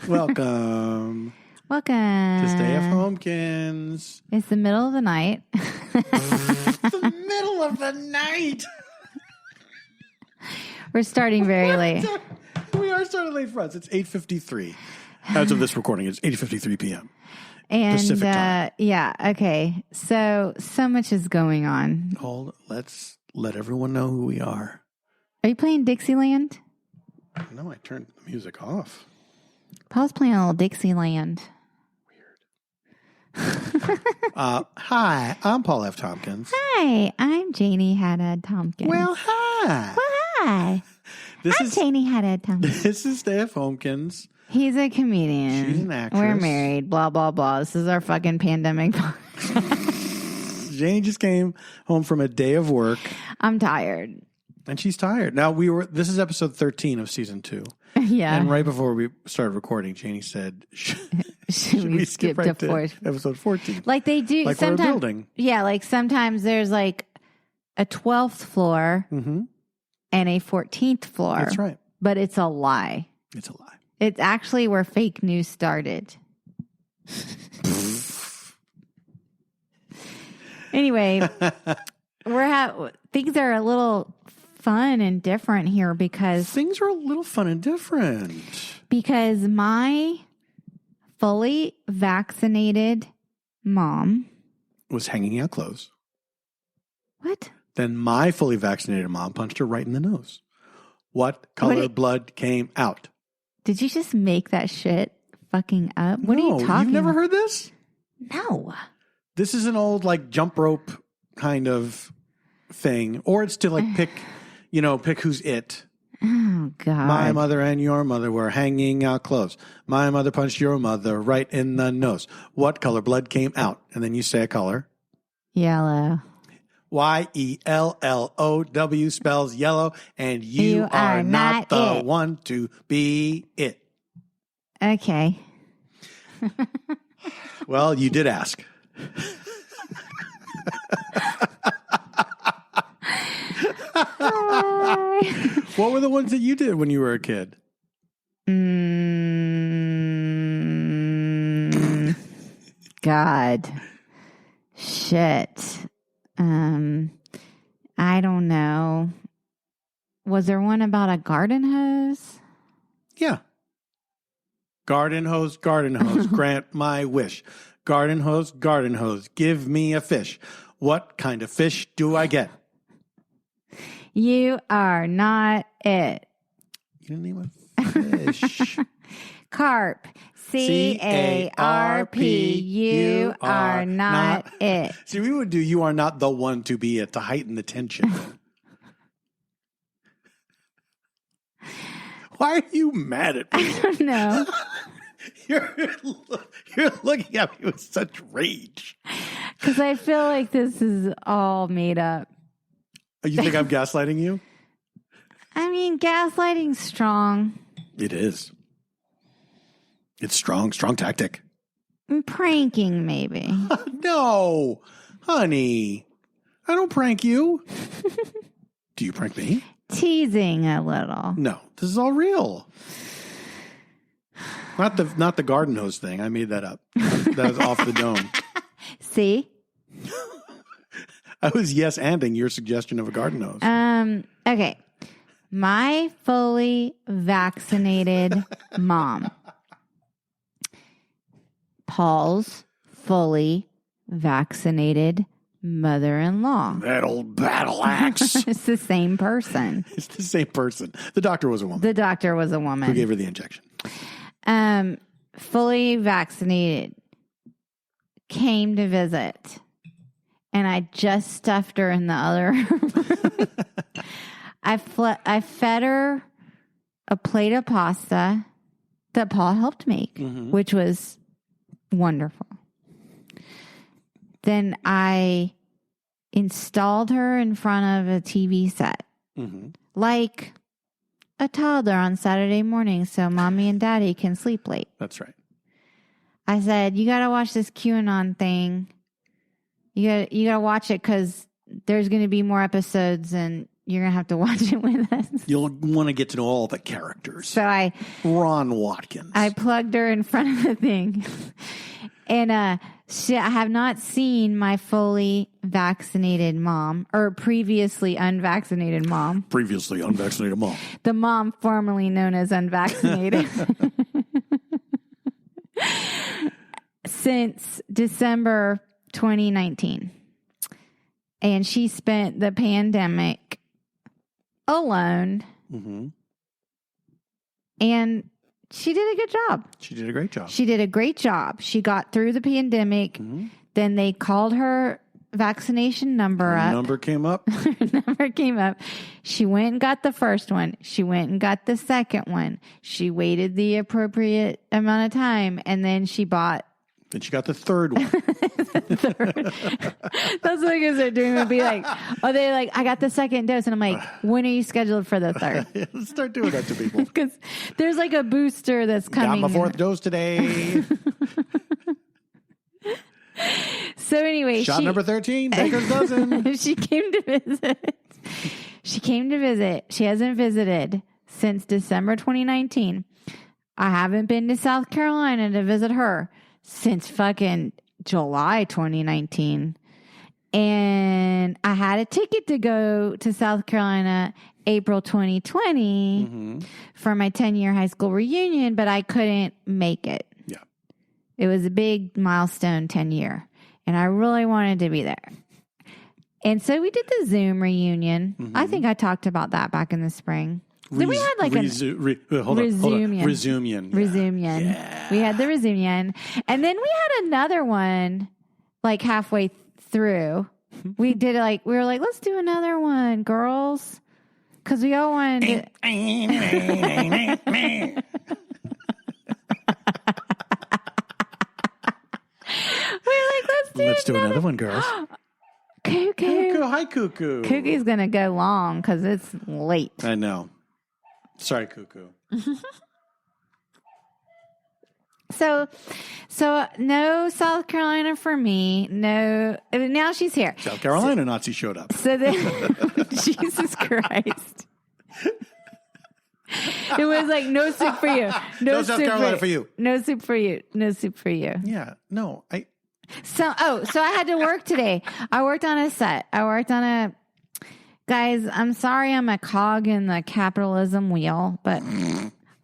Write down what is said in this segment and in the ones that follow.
Welcome. Welcome To stayfhomekins. It's the middle of the night. The middle of the night. We're starting very late. We are starting late for us. It's 8:53. As of this recording, it's 8:53 p.m. And Pacific time. Yeah, okay. So much is going on. Let's let everyone know who we are. Are you playing Dixieland? No, I turned the music off. Paul's playing a little Dixieland. Hi, I'm Paul F. Tompkins. Hi, I'm Janie Haddad Tompkins. Well, hi. Hi. I'm Janie Haddad Tompkins. This is stayfhomekins. He's a comedian. She's an actress. We're married, blah, blah, blah. This is our fucking pandemic. Janie just came home from a day of work. I'm tired. And she's tired. Now, this is episode 13 of season 2. Yeah. And right before we started recording, Janie said, should we skip right to episode 14? Like they do. Like we're a building. Yeah, like sometimes there's like a 12th floor and a 14th floor. That's right. But it's a lie. It's a lie. It's actually where fake news started. Anyway, things are a little fun and different here because my fully vaccinated mom was hanging out clothes. What? Then my fully vaccinated mom punched her right in the nose. What color blood came out? Did you just make that shit fucking up? What are you talking about? You've never heard this? No. This is an old like jump rope kind of thing. Or it's to like pick who's it. Oh, God. My mother and your mother were hanging out clothes. My mother punched your mother right in the nose. What color blood came out? And then you say a color. Yellow. YELLOW spells yellow, and you are not the one to be it. Okay. Well, you did ask. What were the ones that you did when you were a kid? God. Shit. I don't know. Was there one about a garden hose? Yeah. Garden hose, grant my wish. Garden hose, give me a fish. What kind of fish do I get? You are not it. You didn't name a fish. Carp. CARP. You are not it. See, we would do you are not the one to be it to heighten the tension. Why are you mad at me? I don't know. You're looking at me with such rage. Because I feel like this is all made up. You think I'm gaslighting you? I mean, gaslighting's strong. It is. It's strong tactic. Pranking, maybe. No, honey. I don't prank you. Do you prank me? Teasing a little. No, this is all real. Not the garden hose thing. I made that up. That was off the dome. See? I was yes-anding your suggestion of a garden hose. Okay. My fully vaccinated mom. Paul's fully vaccinated mother-in-law. That old battle axe. It's the same person. It's the same person. The doctor was a woman. Who gave her the injection. Fully vaccinated. Came to visit. And I just stuffed her in the other room. I fed her a plate of pasta that Paul helped make, which was wonderful. Then I installed her in front of a TV set, like a toddler on Saturday morning so mommy and daddy can sleep late. That's right. I said, you got to watch this QAnon thing. You got to watch it because there's going to be more episodes and you're going to have to watch it with us. You'll want to get to know all the characters. So Ron Watkins. I plugged her in front of the thing. And I have not seen my fully vaccinated mom or previously unvaccinated mom. Previously unvaccinated mom. The mom formerly known as unvaccinated. Since December 2019. And she spent the pandemic alone. Mm-hmm. And she did a good job. She did a great job. She did a great job. She got through the pandemic. Mm-hmm. Then they called her vaccination number up. Her number came up. Her number came up. She went and got the first one. She went and got the second one. She waited the appropriate amount of time. And then she bought. Then she got the third one. That's what kids are doing. Would be like, oh, they're like, I got the second dose. And I'm like, when are you scheduled for the third? Let's start doing that to people. Because there's like a booster that's coming. Got my fourth dose today. So anyway. Shot number 13, Baker's dozen. She came to visit. She came to visit. She hasn't visited since December 2019. I haven't been to South Carolina to visit her since fucking July 2019. And I had a ticket to go to South Carolina April 2020 for my 10-year high school reunion, but I couldn't make it. Yeah. It was a big milestone 10-year, and I really wanted to be there. And so we did the Zoom reunion. I think I talked about that back in the spring. Then we had like Resumion. Yeah. We had the resumion. And then we had another one like halfway through. We did like, we were like, let's do another one, girls. Because we all wanted to. We were like, let's do another one, girls. Cuckoo. Cuckoo. Hi, Cuckoo. Cuckoo's going to go long because it's late. I know. Sorry, Cuckoo. So no South Carolina for me. No, now she's here. South Carolina Nazi showed up. So then, Jesus Christ. It was like, no soup for you. No South Carolina for you. No soup for you. No soup for you. Yeah, no. So I had to work today. I worked on a set. Guys, I'm sorry I'm a cog in the capitalism wheel, but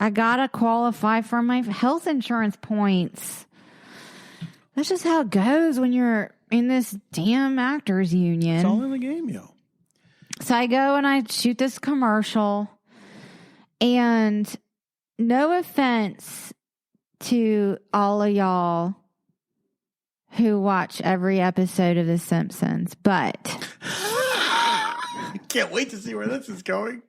I gotta qualify for my health insurance points. That's just how it goes when you're in this damn actors union. It's all in the game, yo. So I go and I shoot this commercial, and no offense to all of y'all who watch every episode of The Simpsons, but I can't wait to see where this is going.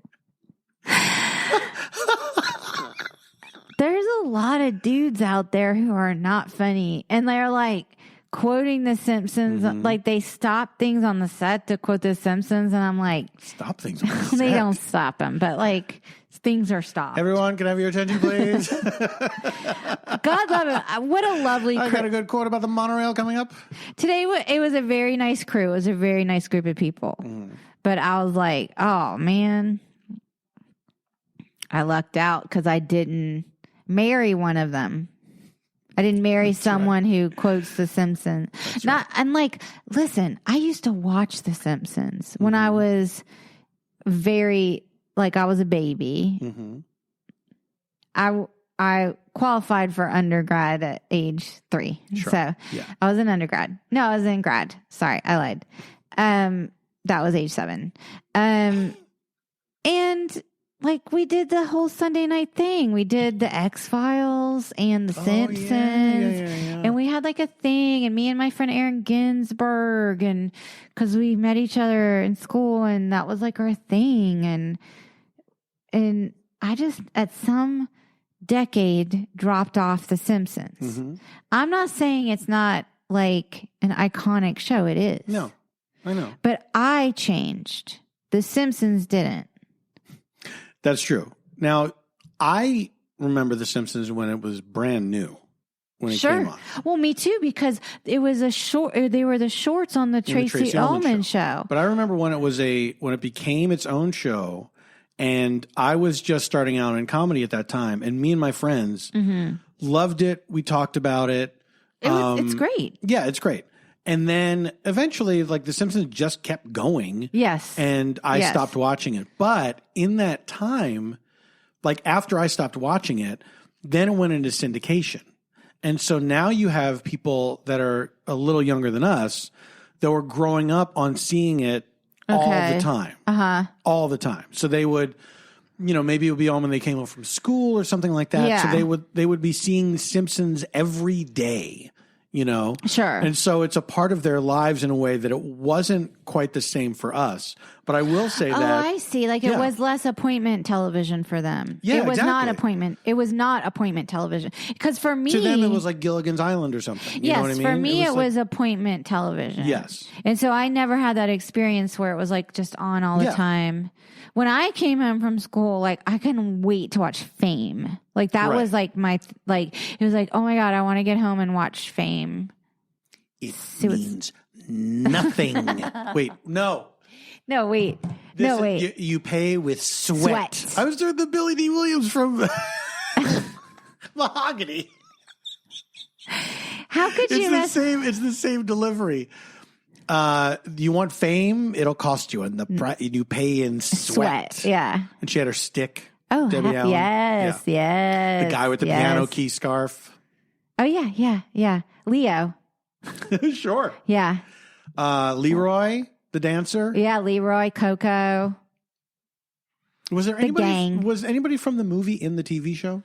There's a lot of dudes out there who are not funny, and they're like quoting The Simpsons. Like they stop things on the set to quote The Simpsons, and I'm like, stop things on the set? They don't stop them, but like things are stopped. Everyone, can I have your attention, please? God love it. What a lovely crew. I got a good quote about the monorail coming up. Today, it was a very nice crew. It was a very nice group of people. But I was like, oh, man. I lucked out because I didn't marry one of them. I didn't marry someone who quotes The Simpsons. And like, listen, I used to watch The Simpsons when I was I was a baby. I qualified for undergrad at age 3. Sure. So I was an undergrad. No, I was in grad. Sorry, I lied. That was age 7. And like we did the whole Sunday night thing. We did the X-Files and the Simpsons. And we had like a thing, and me and my friend Aaron Ginsberg, and because we met each other in school, and that was like our thing. And I just at some decade dropped off The Simpsons. I'm not saying it's not like an iconic show. It is. No, I know. But I changed. The Simpsons didn't. That's true. Now, I remember The Simpsons when it was brand new. when it Sure. came on. Well, me too, because it was they were the shorts on the Tracy Ullman show. But I remember when it became its own show, and I was just starting out in comedy at that time, and me and my friends loved it. We talked about it. It's great. Yeah, it's great. And then eventually, like, The Simpsons just kept going. Yes. And I stopped watching it. But in that time, like after I stopped watching it, then it went into syndication. And so now you have people that are a little younger than us that were growing up on seeing it all the time. All the time. So they would, maybe it would be on when they came home from school or something like that. Yeah. So they would be seeing Simpsons every day. Sure. And so it's a part of their lives in a way that it wasn't quite the same for us. But I will say that. Oh, I see. Like it was less appointment television for them. Yeah, it was exactly. not appointment. It was not appointment television. Because for me, to them, it was like Gilligan's Island or something. You know what I mean? For me, it was appointment television. Yes. And so I never had that experience where it was like just on all the time. When I came home from school, like I couldn't wait to watch Fame. Like that was like it was like, oh my God, I want to get home and watch Fame. It means nothing. Wait, no. No, wait. You pay with sweat. I was doing the Billy D. Williams from Mahogany. How could you It's the same delivery. You want fame? It'll cost you, and you pay in sweat. Yeah. And she had her stick. Oh, Debbie Allen. Yes. The guy with the piano key scarf. Oh yeah. Leo. Sure. Yeah. Leroy, the dancer. Yeah, Leroy, Coco. Was there anybody? Gang. Was anybody from the movie in the TV show?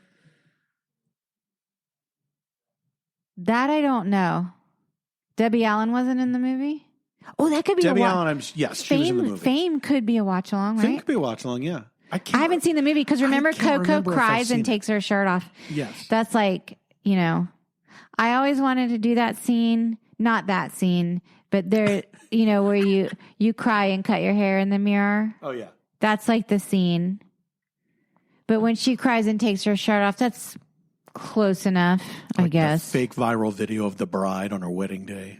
That I don't know. Debbie Allen wasn't in the movie? Oh, that could be Debbie Allen. Yes, she was in the movie. Fame could be a watch along, right? Fame could be a watch along. Yeah, I haven't seen the movie because remember Coco cries and takes her shirt off. Yes, that's like I always wanted to do that scene. Not that scene, but there, where you cry and cut your hair in the mirror. Oh yeah, that's like the scene. But when she cries and takes her shirt off, that's close enough, I guess. The fake viral video of the bride on her wedding day.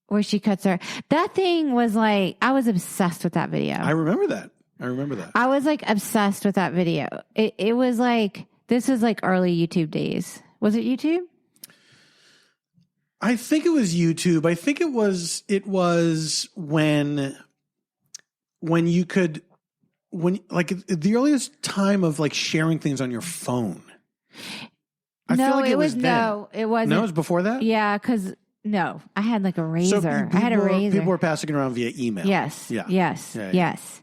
Where she cuts her. That thing was like, I was obsessed with that video. I remember that. I was like obsessed with that video. It was like, this was like early YouTube days. Was it YouTube? I think it was YouTube. I think it was when like the earliest time of like sharing things on your phone. I feel like it was then. No, it wasn't. No, it was before that? Yeah, because I had like a razor. I had a razor. People were passing it around via email. Yes. Yeah. Yes. Yeah. Yes.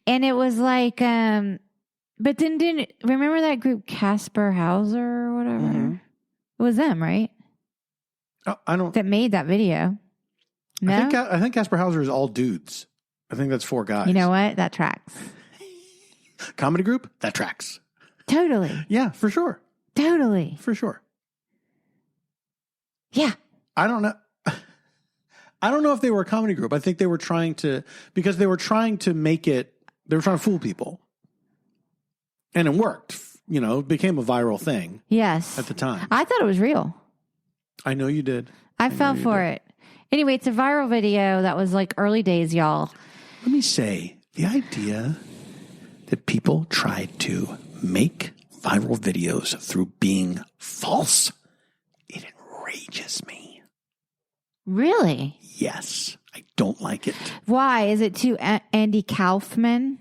And it was like, but didn't remember that group Casper Hauser or whatever? Mm-hmm. It was them, right? I don't. That made that video. No? I think Casper Hauser is all dudes. I think that's 4 guys. You know what? That tracks. Comedy group? That tracks. Totally. Yeah, for sure. Totally. For sure. Yeah. I don't know. I don't know if they were a comedy group. I think they were trying to make it, they were trying to fool people. And it worked. It became a viral thing. Yes. At the time. I thought it was real. I know you did. I fell for it. Anyway, it's a viral video that was like early days, y'all. Let me say, the idea that people tried to make viral videos through being false, it enrages me. Really? Yes. I don't like it. Why? Is it too Andy Kaufman?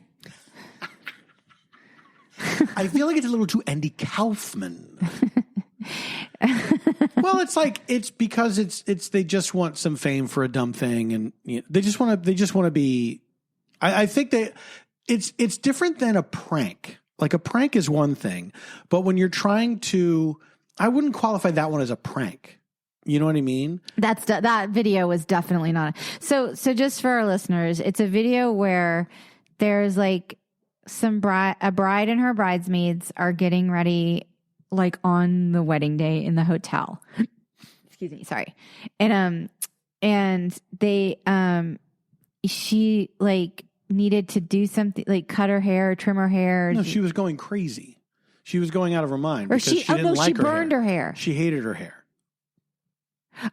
I feel like it's a little too Andy Kaufman. Well, it's because they just want some fame for a dumb thing, and they just want to be. I think it's different than a prank. Like a prank is one thing, but when you're trying to, I wouldn't qualify that one as a prank. You know what I mean? That video was definitely not. So just for our listeners, it's a video where there's like a bride and her bridesmaids are getting ready, like on the wedding day in the hotel. Excuse me, sorry. And they she like needed to do something like cut her hair, trim her hair. No, she was going crazy. She was going out of her mind. Or because she didn't like she burned her hair. She hated her hair.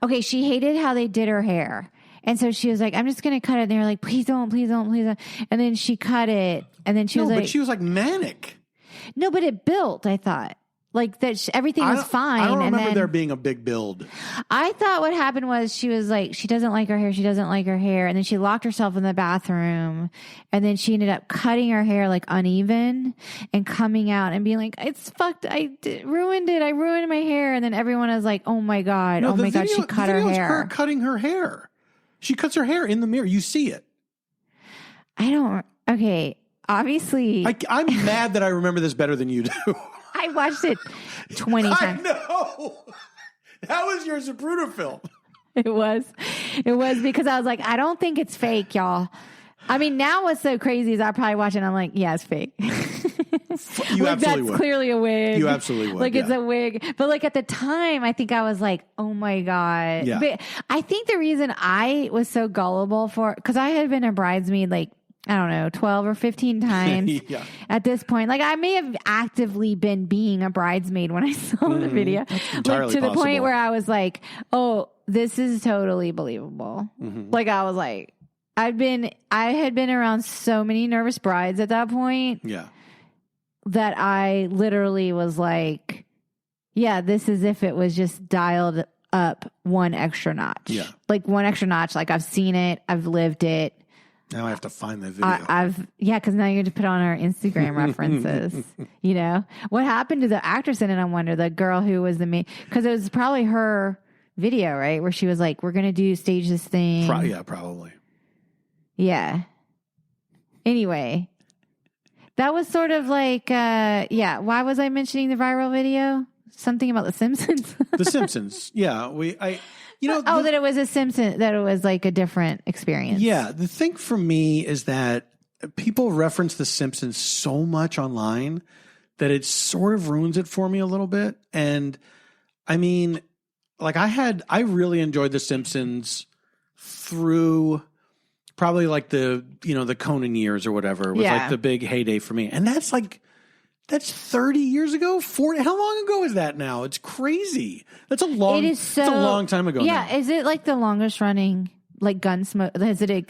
Okay, she hated how they did her hair. And so she was like, I'm just going to cut it. And they were like, please don't, please don't, please don't. And then she cut it. And then she was like... but she was like manic. No, but it built, I thought. Like that everything was fine. I don't remember there being a big build. I thought what happened was she was like, she doesn't like her hair. She doesn't like her hair. And then she locked herself in the bathroom. And then she ended up cutting her hair like uneven and coming out and being like, it's fucked. Ruined it. I ruined my hair. And then everyone was like, oh my God. No, oh my God. She cut her hair. Her cutting her hair. She cuts her hair in the mirror. You see it. Okay. Obviously. I'm mad that I remember this better than you do. I watched it 20 times. I know. That was your Zapruder film. It was because I was like, I don't think it's fake, y'all. I mean, now what's so crazy is I probably watch it and I'm like, yeah, it's fake. You like, absolutely that's would. Clearly a wig. You absolutely would. Like it's a wig. But like at the time, I think I was like, oh my God. Yeah. But I think the reason I was so gullible because I had been a bridesmaid like, I don't know, 12 or 15 times yeah. at this point. Like I may have actively been being a bridesmaid when I saw the video. Entirely to the possible. point where I was like, oh, this is totally believable. Mm-hmm. Like I was like, I had been around so many nervous brides at that point. Yeah. That I literally was like, yeah, this is if it was just dialed up one extra notch. Yeah. Like one extra notch. Like I've seen it. I've lived it. Now I have to find the video. Because now you have to put on our Instagram references. You know what happened to the actress in it? I wonder the girl who was the main, because it was probably her video, right, where she was like, "We're gonna stage this thing." Yeah, probably. Yeah. Anyway, that was sort of like, yeah. Why was I mentioning the viral video? Something about The Simpsons. The Simpsons. Yeah, that it was a Simpson, that it was like a different experience. Yeah, the thing for me is that people reference The Simpsons so much online that it sort of ruins it for me a little bit. And I mean, like I really enjoyed The Simpsons through probably like the Conan years or whatever was like the big heyday for me. And that's 30 years ago, 40. How long ago is that now? It's crazy. It's a long time ago. Yeah. Now. Is it like the longest running, like Gunsmoke?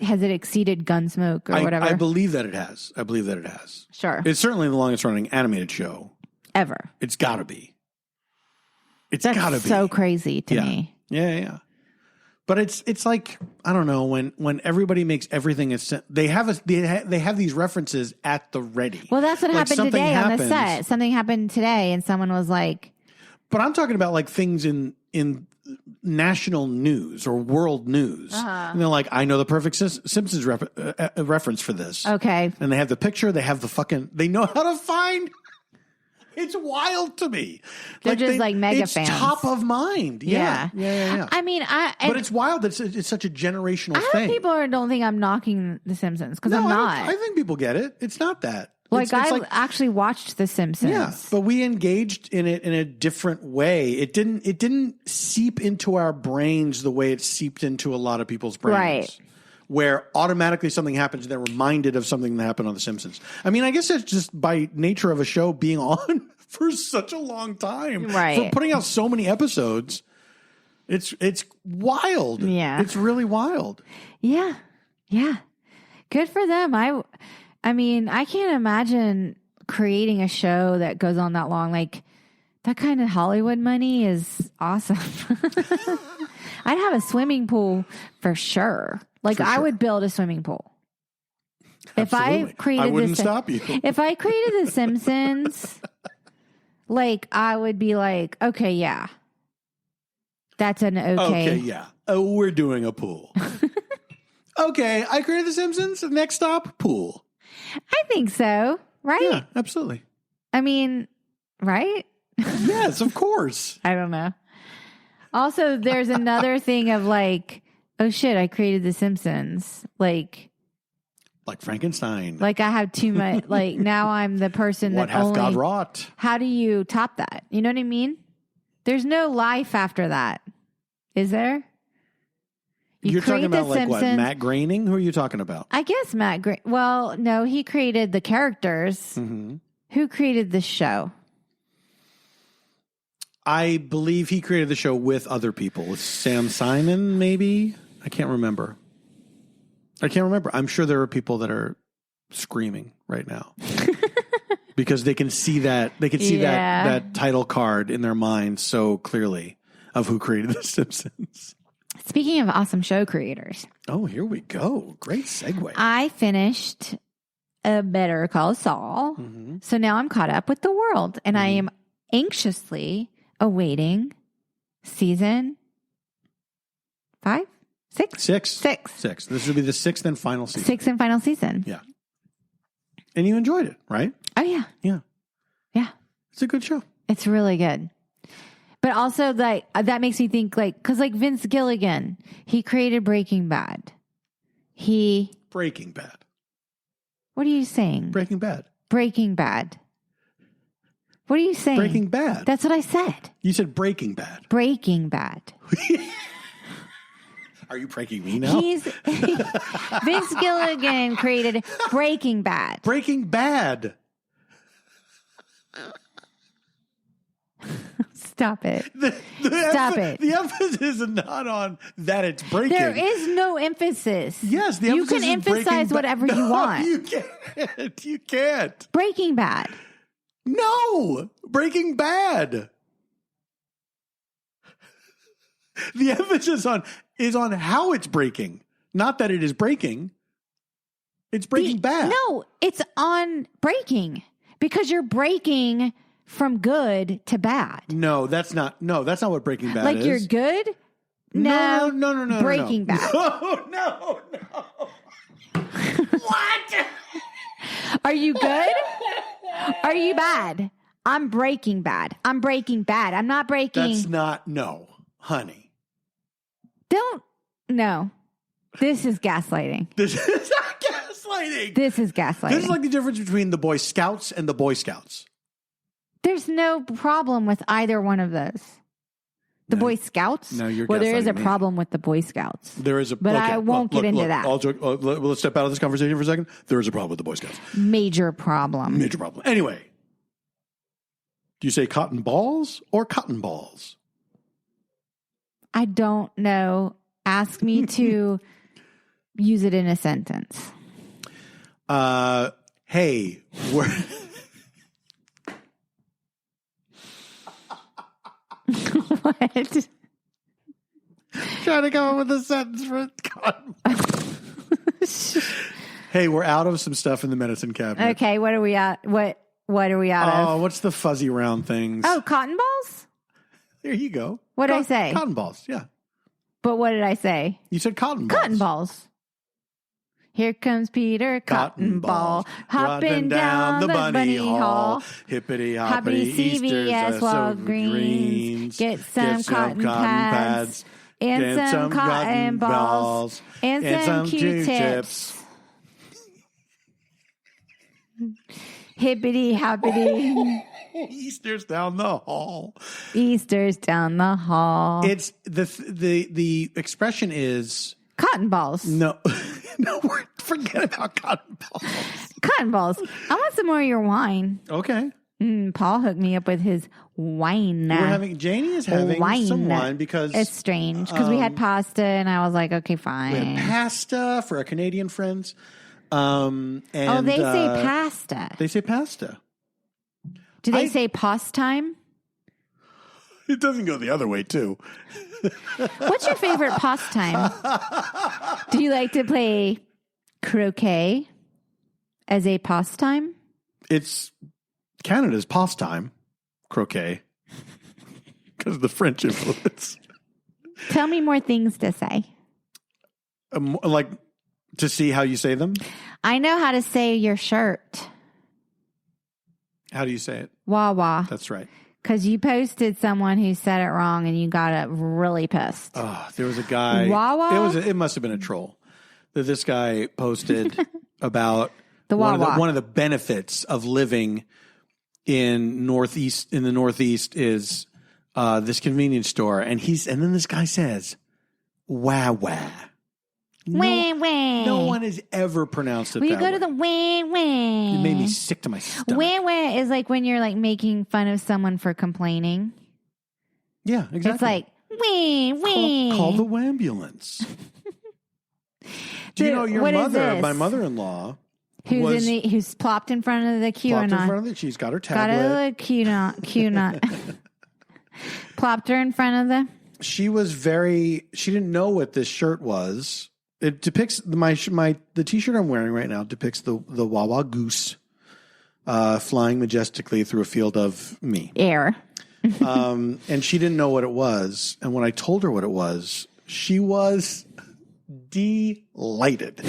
Has it exceeded Gunsmoke or whatever? I believe that it has. Sure. It's certainly the longest running animated show ever. It's gotta be. That's so crazy to me. Yeah. But it's like, I don't know, when everybody makes everything they have these references at the ready. Well, that's what happened today on the set. Something happened today and someone was like, but I'm talking about like things in national news or world news. And they're like, I know the perfect Simpsons reference for this. Okay. And they have the picture, they know how to find. It's wild to me. They're just like mega fans. It's top of mind. Yeah. I mean, but it's wild that it's such a generational thing. People don't think I'm knocking The Simpsons because I'm not. I think people get it. It's not that. Like I actually watched The Simpsons. Yeah, but we engaged in it in a different way. It didn't seep into our brains the way it seeped into a lot of people's brains. Right. Where automatically something happens and they're reminded of something that happened on The Simpsons. I mean, I guess it's just by nature of a show being on for such a long time. Right. For putting out so many episodes. It's wild. Yeah. It's really wild. Yeah. Yeah. Good for them. I mean, I can't imagine creating a show that goes on that long. Like, that kind of Hollywood money is awesome. I'd have a swimming pool for sure. Like, I would build a swimming pool. Absolutely. I wouldn't stop you. If I created The Simpsons, like, I would be like, okay, yeah. That's an okay. Okay, yeah. Oh, we're doing a pool. Okay, I created The Simpsons. Next stop, pool. I think so, right? Yeah, absolutely. I mean, right? Yes, of course. I don't know. Also, there's another thing of like, oh shit, I created The Simpsons. Like Frankenstein. Like I have too much, like now I'm the person what that hath only. God wrought? How do you top that? You know what I mean? There's no life after that. Is there? You're talking about like what? Matt Groening? Who are you talking about? I guess Matt Well, no, he created the characters. Mm-hmm. Who created the show? I believe he created the show with other people, with Sam Simon, maybe. I can't remember. I'm sure there are people that are screaming right now because they can see that. They can see that title card in their mind so clearly of who created The Simpsons. Speaking of awesome show creators. Oh, here we go. Great segue. I finished a Better Call Saul. Mm-hmm. So now I'm caught up with The World. And I am anxiously awaiting season 5? 6? 6. 6. 6. This will be the 6th and final season. 6th and final season. Yeah. And you enjoyed it, right? Oh, yeah. Yeah. Yeah. It's a good show. It's really good. But also, like, that makes me think, like, because, like, Vince Gilligan, he created Breaking Bad. Breaking Bad. What are you saying? Breaking Bad. Breaking Bad. What are you saying? Breaking Bad. That's what I said. You said Breaking Bad. Breaking Bad. Are you pranking me now? Vince Gilligan created Breaking Bad. Breaking Bad. Stop it. Stop it. The emphasis is not on that it's breaking. There is no emphasis. Yes, the emphasis you can emphasize whatever you want. You can't. You can't. Breaking Bad. No, Breaking Bad. The emphasis is on how it's breaking, not that it is breaking. It's Breaking Bad. No, it's on breaking because you're breaking from good to bad. No, that's not what Breaking Bad is. Like you're good? No. Breaking Bad. No. What? Are you good? Are you bad? I'm Breaking Bad. I'm Breaking Bad. I'm not breaking. That's not, no, honey. No. This is gaslighting. This is not gaslighting. This is gaslighting. This is like the difference between the Boy Scouts and the Boy Scouts. There's no problem with either one of those. The Boy Scouts? No, you're well, there is a gaslighting me. problem with the Boy Scouts. There is a But I won't get into that. Let's step out of this conversation for a second. There is a problem with the Boy Scouts. Major problem. Major problem. Anyway, do you say cotton balls or cotton balls? I don't know. Ask me to use it in a sentence. Hey, we're... What? Trying to come up with a sentence for cotton balls. Hey, we're out of some stuff in the medicine cabinet. Okay, what are we at? What are we out of? Oh, what's the fuzzy round things? Oh, cotton balls? There you go. What did I say? Cotton balls, yeah. But what did I say? You said cotton balls. Cotton balls. Here comes Peter Cotton Ball, hopping down the bunny hall. Hippity hoppity, Easter's CVS Walgreens. Get some cotton pads and some cotton balls and some Q-tips. Hippity hoppity. Easter's down the hall. Easter's down the hall. It's the expression is cotton balls. No, forget about cotton balls. Cotton balls. I want some more of your wine. Okay. Paul hooked me up with his wine. Janie is having some wine because it's strange because we had pasta and I was like, okay, fine. We had pasta for our Canadian friends. And they say pasta. They say pasta. Do they say pastime? It doesn't go the other way, too. What's your favorite pastime? Do you like to play croquet as a pastime? It's Canada's pastime, croquet, because of the French influence. Tell me more things to say. Like to see how you say them? I know how to say your shirt. How do you say it? Wawa. That's right. Because you posted someone who said it wrong and you got really pissed. Oh, there was a guy. Wawa? It must have been a troll. That this guy posted about the Wawa. One of the benefits of living in the Northeast is this convenience store. And then this guy says, Wawa. No one has ever pronounced it that way. You go to the wah. It made me sick to my stomach. Wah is like when you're like making fun of someone for complaining. Yeah, exactly. It's like, wee, wee. Call the ambulance. Do you know your what is mother, this? my mother-in-law, who's plopped in front of the QAnon? She's got her Got tablet. a QAnon. Plopped her in front of the. She didn't know what this shirt was. It depicts the t-shirt I'm wearing right now depicts the Wawa goose flying majestically through a field of me. Air. And she didn't know what it was. And when I told her what it was, she was delighted.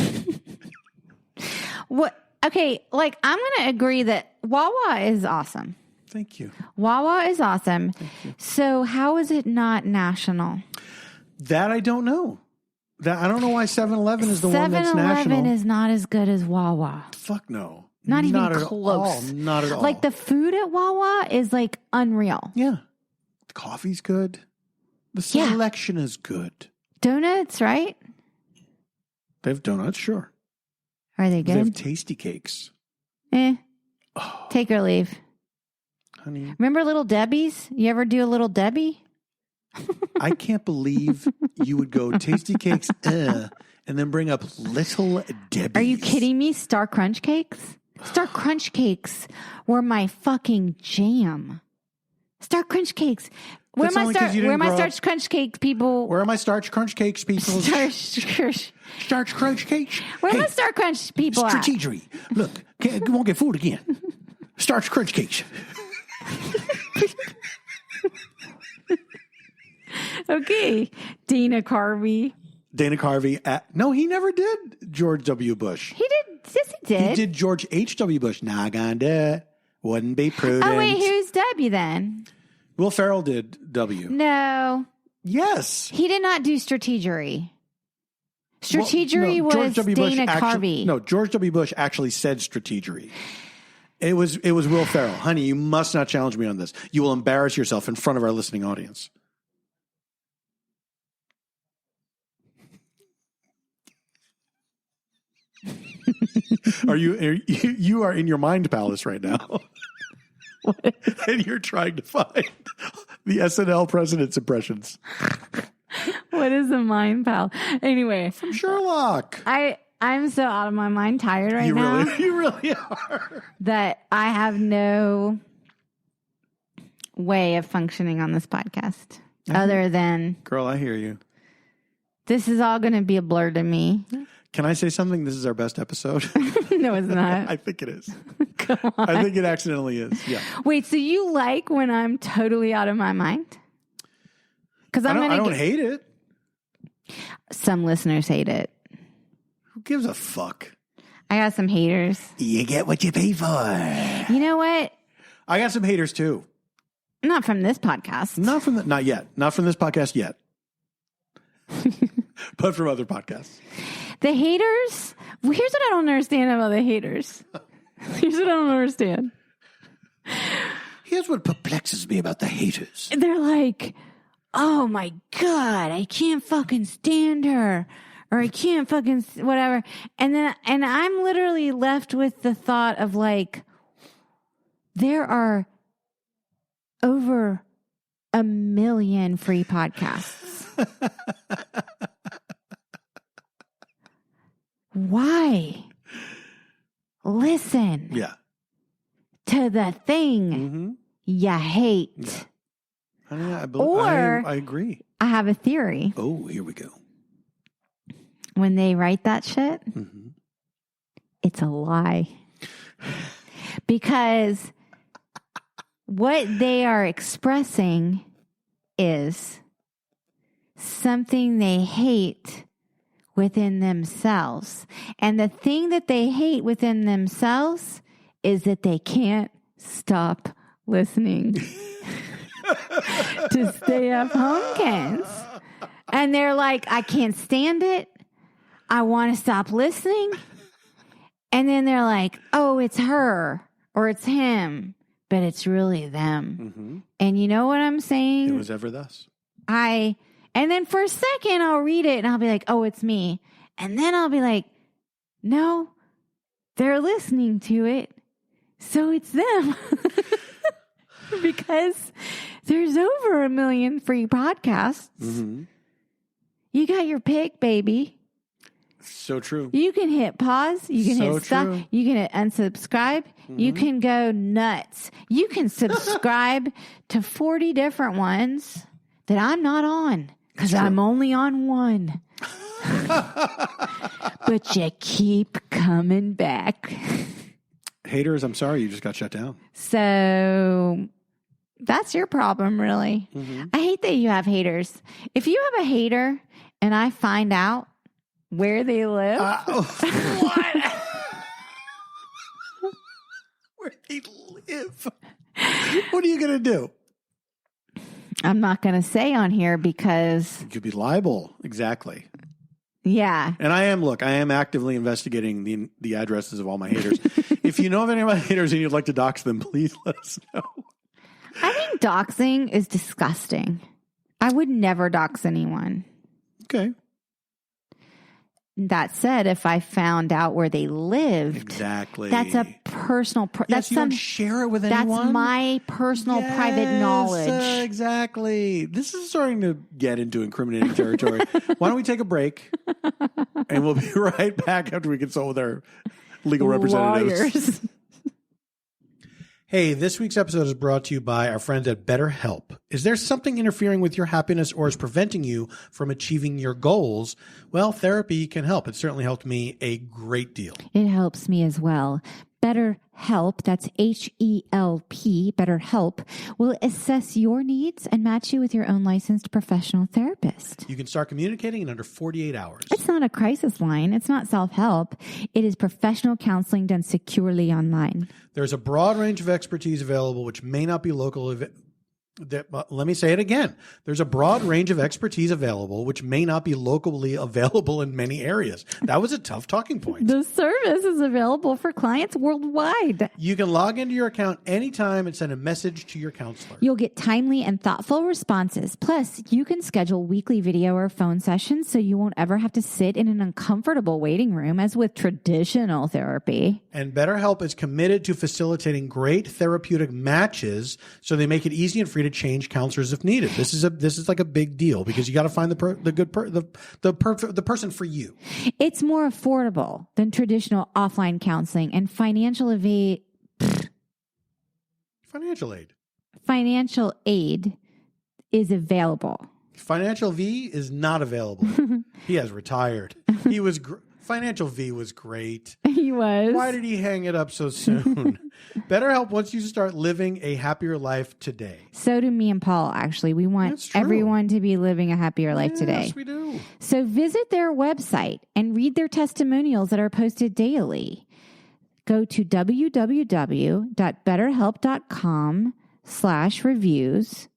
What? Okay, like I'm going to agree that Wawa is awesome. Thank you. Wawa is awesome. So how is it not national? That I don't know. I don't know why 7-Eleven is the one that's national. 7-Eleven is not as good as Wawa. Fuck no. Not even at close. All. Not at all. Like the food at Wawa is like unreal. Yeah. The coffee's good. The selection is good. Donuts, right? They have donuts, sure. Are they good? They have tasty cakes. Take or leave. Honey. Remember Little Debbie's? You ever do a Little Debbie? I can't believe you would go tasty cakes and then bring up Little Debbie's. Are you kidding me? Star Crunch Cakes? Star Crunch Cakes were my fucking jam. Star Crunch Cakes. Where my Starch Crunch Cake people? Where are my Starch Crunch Cakes people? Starch Crunch Cakes. Where are my Starch Crunch people at? Strategery. Look, won't get fooled again. Starch Crunch Cakes. Okay. Dana Carvey. No, he never did George W. Bush. He did. Yes, he did. He did George H.W. Bush. Not gonna wouldn't be prudent. Oh, wait. Who's W then? Will Ferrell did W. No. Yes. He did not do Strategery. Strategery was Dana Carvey. No, George W. Bush actually said strategery. It was Will Ferrell. Honey, you must not challenge me on this. You will embarrass yourself in front of our listening audience. You are in your mind palace right now. And you're trying to find the SNL president's impressions. What is a mind pal? Anyway, from Sherlock. I'm so out of my mind tired right now. You really are. That I have no way of functioning on this podcast other than... Girl, I hear you. This is all going to be a blur to me. Can I say something? This is our best episode. No, it's not. I think it is. Come on. I think it accidentally is. Yeah. Wait, so you like when I'm totally out of my mind? Because I don't hate it. Some listeners hate it. Who gives a fuck? I got some haters. You get what you pay for. You know what? I got some haters too. Not from this podcast. Not yet. Not from this podcast yet. But from other podcasts. The haters. Well, here's what I don't understand about the haters. Here's what I don't understand. Here's what perplexes me about the haters. They're like, oh my God, I can't fucking stand her. Or I can't fucking whatever. And I'm literally left with the thought of like, there are over 1 million free podcasts. Why? Listen. Yeah. To the thing you hate. Yeah. I agree. I have a theory. Oh, here we go. When they write that shit, it's a lie. Because what they are expressing is something they hate within themselves. And the thing that they hate within themselves is that they can't stop listening to stayfhomekins. And they're like, I can't stand it. I want to stop listening. And then they're like, oh, it's her or it's him, but it's really them. And you know what I'm saying? It was ever thus. And then for a second, I'll read it and I'll be like, oh, it's me. And then I'll be like, no, they're listening to it. So it's them. Because there's over 1 million free podcasts. Mm-hmm. You got your pick, baby. So true. You can hit pause. You can hit stop. True. You can hit unsubscribe. Mm-hmm. You can go nuts. You can subscribe to 40 different ones that I'm not on because I'm only on one. But you keep coming back. Haters, I'm sorry, you just got shut down. So that's your problem, really. Mm-hmm. I hate that you have haters. If you have a hater and I find out where they live. What? Where they live? What are you going to do? I'm not going to say on here because... You could be liable. Exactly. Yeah. And I am actively investigating the addresses of all my haters. If you know of any of my haters and you'd like to dox them, please let us know. I think doxing is disgusting. I would never dox anyone. Okay. That said, if I found out where they lived, exactly, that's a personal. Yes, you don't share it with anyone. That's my personal private knowledge. Exactly. This is starting to get into incriminating territory. Why don't we take a break, and we'll be right back after we consult with our legal representatives. Hey, this week's episode is brought to you by our friends at BetterHelp. Is there something interfering with your happiness or is preventing you from achieving your goals? Well, therapy can help. It certainly helped me a great deal. It helps me as well. BetterHelp, that's H-E-L-P, BetterHelp, will assess your needs and match you with your own licensed professional therapist. You can start communicating in under 48 hours. It's not a crisis line. It's not self-help. It is professional counseling done securely online. There's a broad range of expertise available, which may not be local. Let me say it again. There's a broad range of expertise available, which may not be locally available in many areas. That was a tough talking point. The service is available for clients worldwide. You can log into your account anytime and send a message to your counselor. You'll get timely and thoughtful responses. Plus, you can schedule weekly video or phone sessions so you won't ever have to sit in an uncomfortable waiting room as with traditional therapy. And BetterHelp is committed to facilitating great therapeutic matches so they make it easy and free to change counselors if needed. This is like a big deal because you got to find the person for you. It's more affordable than traditional offline counseling, and financial aid is available. Financial V is not available. He has retired. He was Financial V was great. He was. Why did he hang it up so soon? BetterHelp wants you to start living a happier life today. So do me and Paul, actually. We want everyone to be living a happier life today. Yes, we do. So visit their website and read their testimonials that are posted daily. Go to www.betterhelp.com/reviews/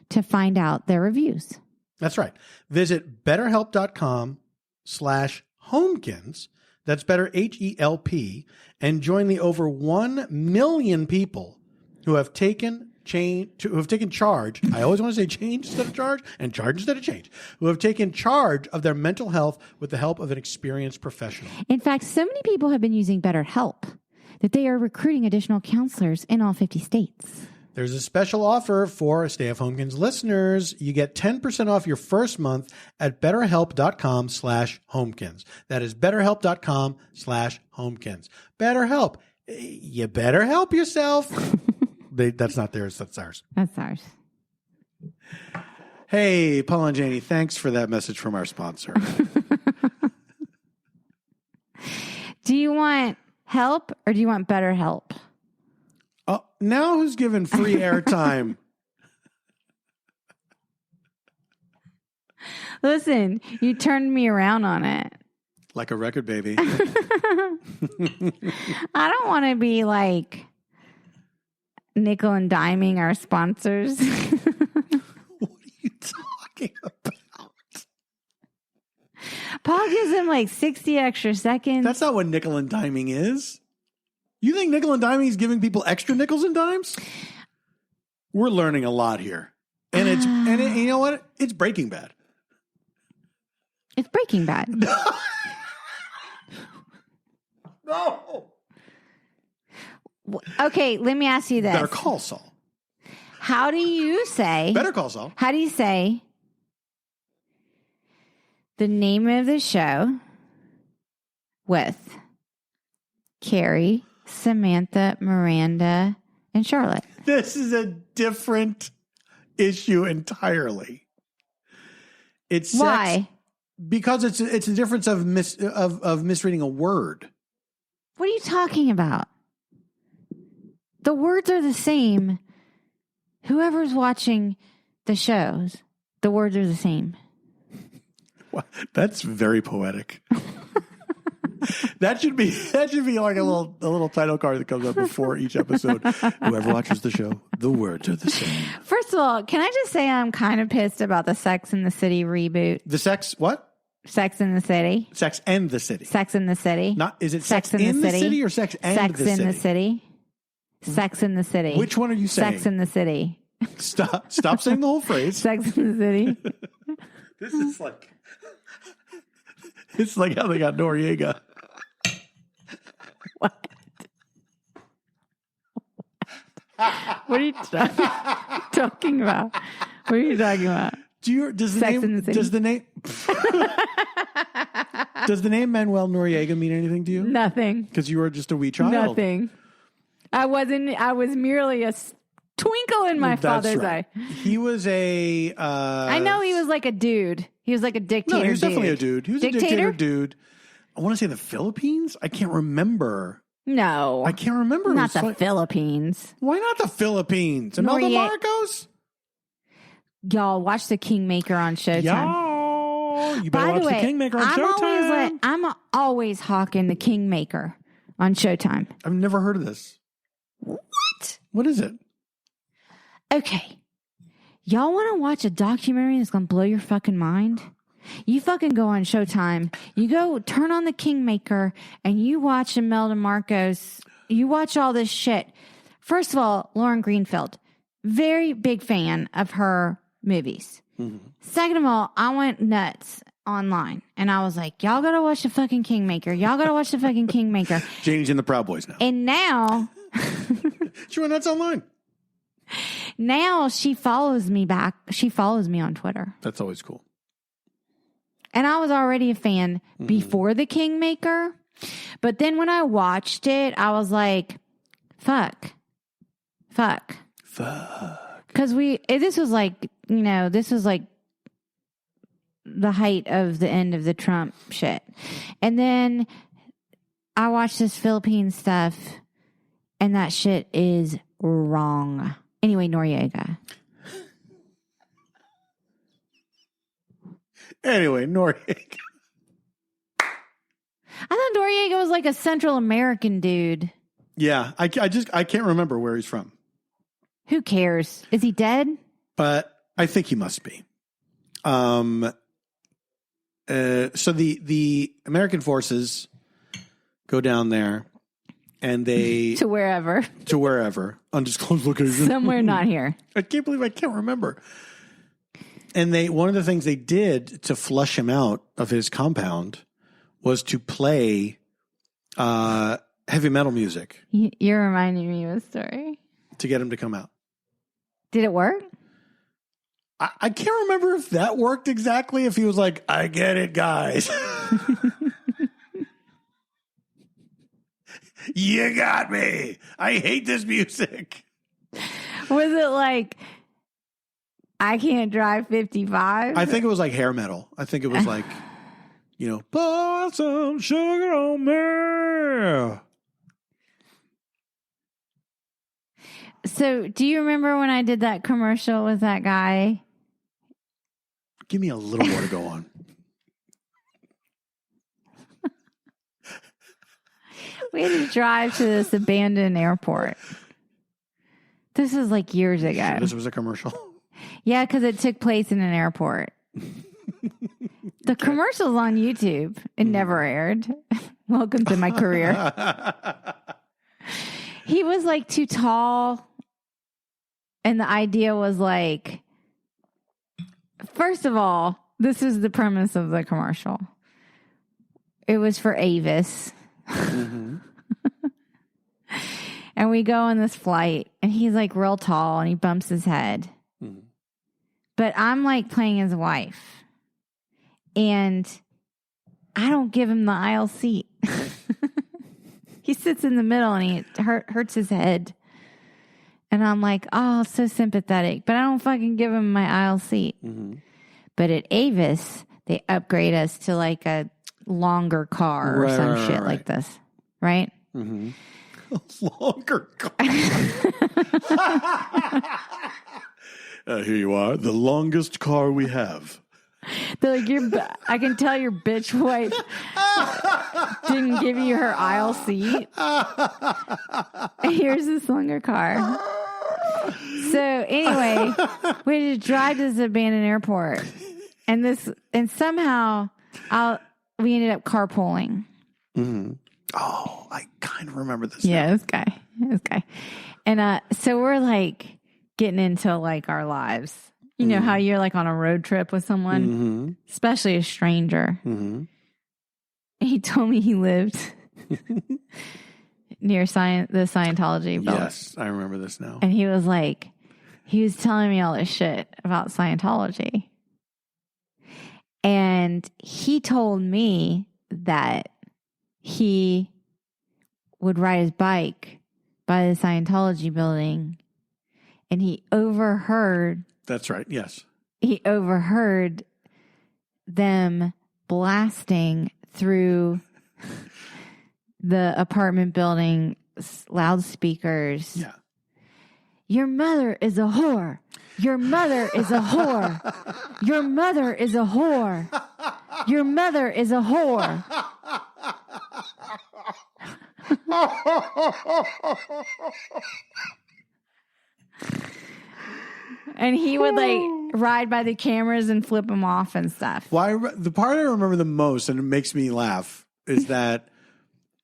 to find out their reviews. That's right. Visit betterhelp.com/homekins. That's better HELP, and join the over 1 million people who have taken charge. I always want to say change instead of charge and charge instead of change. Who have taken charge of their mental health with the help of an experienced professional. In fact, so many people have been using BetterHelp that they are recruiting additional counselors in all 50 states. There's a special offer for Stay at Homekins listeners. You get 10% off your first month at betterhelp.com/homekins. That is betterhelp.com/homekins. BetterHelp. You better help yourself. That's not theirs. That's ours. That's ours. Hey, Paul and Janie, thanks for that message from our sponsor. Do you want help or do you want better help? Now who's given free airtime? Listen, you turned me around on it. Like a record, baby. I don't want to be like nickel and diming our sponsors. What are you talking about? Paul gives him like 60 extra seconds. That's not what nickel and diming is. You think nickel and diming is giving people extra nickels and dimes? We're learning a lot here. And you know what? It's Breaking Bad. It's Breaking Bad. No. Okay, let me ask you this. Better call Saul. How do you say? Better Call Saul. How do you say the name of the show with Carrie, Samantha, Miranda, and Charlotte? This is a different issue entirely. It's sex, why? Because it's a difference of misreading a word. What are you talking about? The words are the same. Whoever's watching the shows, the words are the same. Well, that's very poetic. That should be like a little title card that comes up before each episode. Whoever watches the show, the words are the same. First of all, can I just say I'm kind of pissed about the Sex and the City reboot? The sex what? Sex in the City. Sex and the City. Sex in the City. Not is it Sex in the City or Sex and Sex the in City? the City. Sex in the City. Which one are you saying? Sex in the City. Stop saying the whole phrase. Sex in the City. This is like it's like how they got Noriega. What? What are you talking about? What are you talking about? Does the name Manuel Noriega mean anything to you? Nothing. Because you were just a wee child. Nothing. I was merely a twinkle in my father's eye. He was a I know he was like a dude. He was like a dictator. No, he was definitely a dude. He was a dictator dude. I want to say the Philippines? I can't remember. No. I can't remember. Not the Philippines. Why not the Philippines? Imelda Marcos? Y'all, watch The Kingmaker on Showtime. Y'all, you better watch The Kingmaker on Showtime. I'm always hawking The Kingmaker on Showtime. I've never heard of this. What? What is it? Okay. Y'all want to watch a documentary that's going to blow your fucking mind? You fucking go on Showtime. You go turn on The Kingmaker and you watch Imelda Marcos. You watch all this shit. First of all, Lauren Greenfield, very big fan of her movies. Mm-hmm. Second of all, I went nuts online and I was like, y'all gotta watch The fucking Kingmaker. Y'all gotta watch The fucking Kingmaker. Janie's in the Proud Boys now. And now she went nuts online. Now she follows me back. She follows me on Twitter. That's always cool. And I was already a fan before The Kingmaker. But then when I watched it, I was like, fuck. Because this was like the height of the end of the Trump shit. And then I watched this Philippine stuff and that shit is wrong. Anyway, Noriega. Anyway, Noriega. I thought Noriega was like a Central American dude. Yeah, I can't remember where he's from. Who cares? Is he dead? But I think he must be. So the American forces go down there, and they to wherever, undisclosed location, somewhere not here. I can't believe I can't remember. And one of the things they did to flush him out of his compound was to play heavy metal music. You're reminding me of a story. To get him to come out. Did it work? I can't remember if that worked exactly. If he was like, I get it, guys. You got me. I hate this music. Was it like, I can't drive 55? I think it was like hair metal. I think it was like, pour some sugar on me. So, do you remember when I did that commercial with that guy? Give me a little more to go on. We had to drive to this abandoned airport. This was like years ago. Sure this was a commercial? Yeah, because it took place in an airport. The commercial's on YouTube. It never aired. Welcome to my career. He was like too tall. And the idea was like, first of all, this is the premise of the commercial. It was for Avis. Mm-hmm. And we go on this flight, and he's like real tall, and he bumps his head. Mm-hmm. But I'm like playing his wife, and I don't give him the aisle seat. He sits in the middle, and he hurts his head. And I'm like, oh, so sympathetic. But I don't fucking give him my aisle seat. Mm-hmm. But at Avis, they upgrade us to like a longer car or some shit like this. Right? Mm-hmm. Longer car. Here you are, the longest car we have. They're like, I can tell your bitch wife didn't give you her aisle seat. Here's this longer car. So anyway, we just drive to this abandoned airport, and somehow we ended up carpooling. Mm-hmm. Oh, I kind of remember this. Yeah, this guy, and so we're like getting into like our lives. You know how you're like on a road trip with someone, especially a stranger. Mm-hmm. He told me he lived near the Scientology building. Yes, I remember this now. And he was telling me all this shit about Scientology. And he told me that he would ride his bike by the Scientology building, and he overheard. That's right, yes. He overheard them blasting through the apartment building loudspeakers. Yeah. Your mother is a whore. Your mother is a whore. Your mother is a whore. Your mother is a whore. And he would like ride by the cameras and flip them off and stuff. Well, the part I remember the most, and it makes me laugh, is that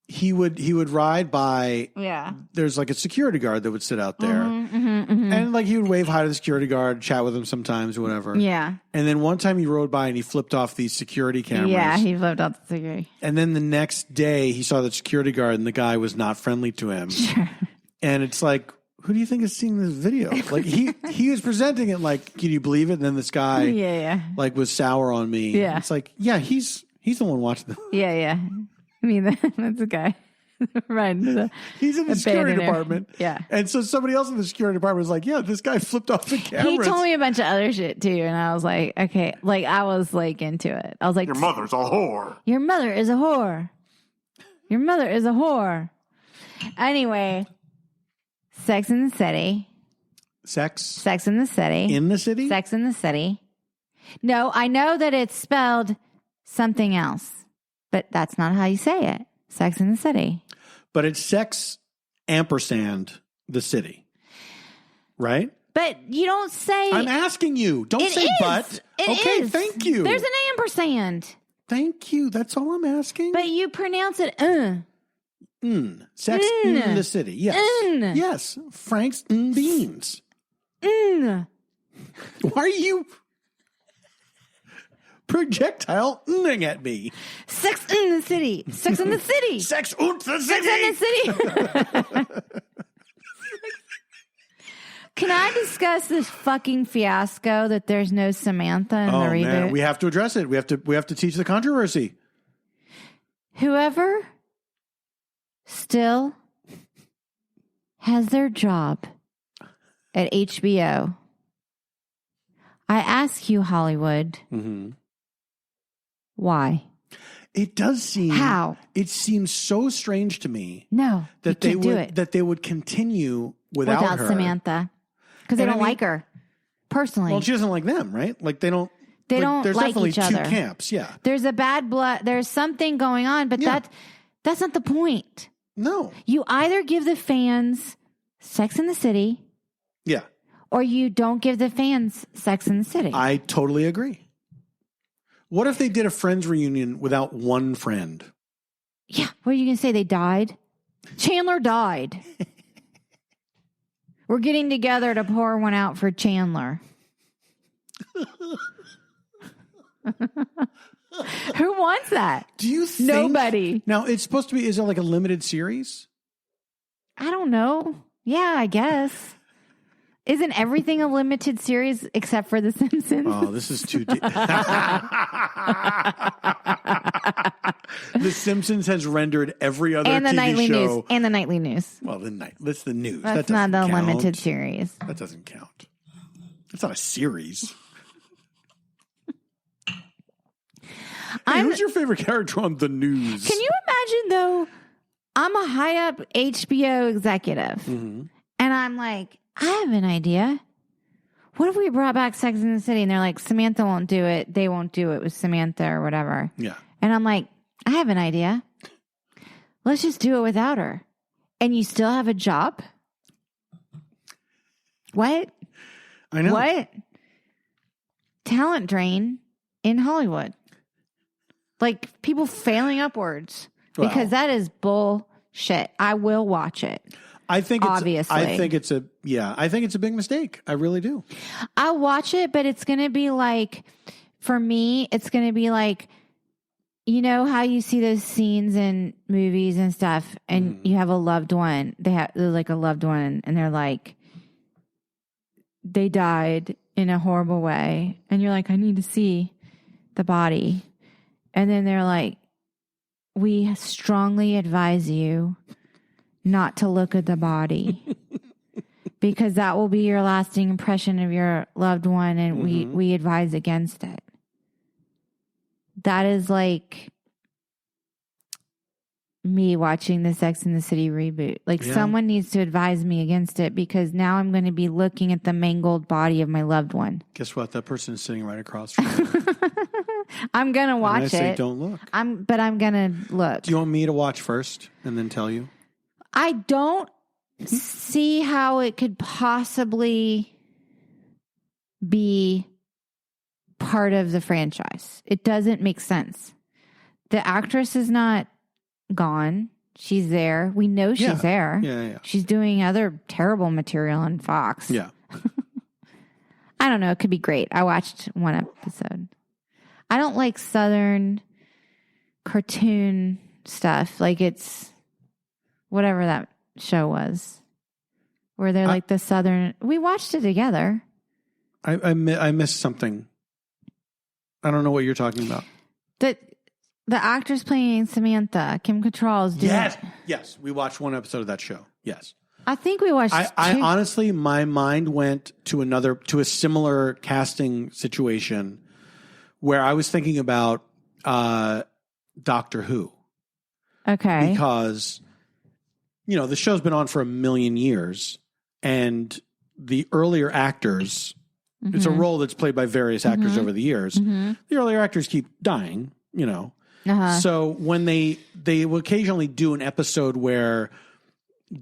he would ride by. Yeah. There's like a security guard that would sit out there, and like he would wave hi to the security guard, chat with him sometimes or whatever. Yeah. And then one time he rode by and he flipped off these security cameras. Yeah, he flipped off the security. And then the next day he saw the security guard and the guy was not friendly to him. Sure. And it's like, who do you think is seeing this video? Like he was presenting it like, can you believe it? And then this guy like was sour on me. Yeah. It's like, yeah, he's the one watching the Yeah. I mean, that's the guy. Right. He's in the security department. Yeah. And so somebody else in the security department was like, yeah, this guy flipped off the cameras. He told me a bunch of other shit too. And I was like, okay. Like I was like into it. I was like, your mother's a whore. Your mother is a whore. Your mother is a whore. Anyway, Sex in the City. Sex in the City. In the city? Sex in the City. No, I know that it's spelled something else, but that's not how you say it. Sex in the City. But it's sex ampersand the city. Right? But you don't say. I'm asking you. Don't say but. Okay, thank you. There's an ampersand. Thank you. That's all I'm asking. But you pronounce it Sex in the city. Yes. Yes. Frank's beans. Why are you projectile-ing at me? Sex in the City. Sex in the City. Sex und the Sex city. in the City. Can I discuss this fucking fiasco that there's no Samantha in the reboot? Man, we have to address it. We have to teach the controversy. Whoever still has their job at HBO, I ask you, Hollywood, why? It does seem how it seems so strange to me. No, that they would continue without her. Samantha, because they don't like her personally. Well, she doesn't like them, right? Like they don't. They don't there's like definitely each other. Two camps, yeah. There's a bad blood. There's something going on, but that's not the point. No. You either give the fans Sex in the City, or you don't give the fans Sex in the City. I totally agree. What if they did a Friends reunion without one friend? Yeah. What are you going to say? They died? Chandler died. We're getting together to pour one out for Chandler. Who wants that? Do you think? Nobody. Now, it's supposed to be, is it like a limited series? I don't know. Yeah, I guess. Isn't everything a limited series except for The Simpsons? Oh, this is too deep. The Simpsons has rendered every other and the TV nightly show. news. And the nightly news. Well, that's the news. That's that not the count. limited series. That doesn't count. It's not a series. Hey, who's your favorite character on the news? Can you imagine, though, I'm a high-up HBO executive, and I'm like, I have an idea. What if we brought back Sex and the City? And they're like, Samantha won't do it. They won't do it with Samantha or whatever. Yeah. And I'm like, I have an idea. Let's just do it without her. And you still have a job? What? I know. What? Talent drain in Hollywood. Like people failing upwards. Well, because that is bullshit. I will watch it. I think it's, obviously. I think it's a big mistake. I really do. I'll watch it, but it's going to be like, for me, it's going to be like, you know how you see those scenes in movies and stuff, and you have a loved one. They're like a loved one, and they're like, they died in a horrible way, and you're like, I need to see the body, and then they're like, we strongly advise you not to look at the body because that will be your lasting impression of your loved one, and we advise against it. That is like me watching the Sex and the City reboot. Like someone needs to advise me against it because now I'm going to be looking at the mangled body of my loved one. Guess what? That person is sitting right across from you. I'm going to watch it. Say, don't look. But I'm going to look. Do you want me to watch first and then tell you? I don't see how it could possibly be part of the franchise. It doesn't make sense. The actress is not gone. She's there. We know she's there. Yeah. She's doing other terrible material on Fox. Yeah. I don't know. It could be great. I watched one episode. I don't like Southern cartoon stuff. Like it's whatever that show was, where they're like the Southern. We watched it together. I missed something. I don't know what you're talking about. The actress playing Samantha, Kim Cattrall, is doing. Yes. We watched one episode of that show. Yes. I think we watched. I honestly, my mind went to a similar casting situation where I was thinking about Doctor Who. Okay. Because, the show's been on for 1 million years, and the earlier actors, it's a role that's played by various actors over the years. The earlier actors keep dying, So when they will occasionally do an episode where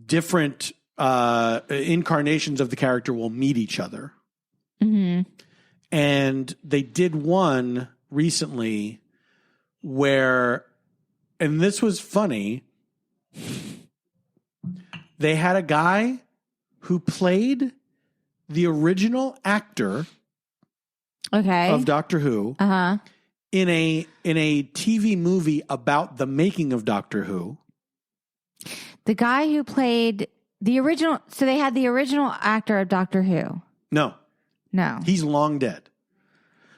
different incarnations of the character will meet each other. And they did one recently where, and this was funny, they had a guy who played the original actor of Doctor Who in a TV movie about the making of Doctor Who. The guy who played the original, so they had the original actor of Doctor Who. No. He's long dead.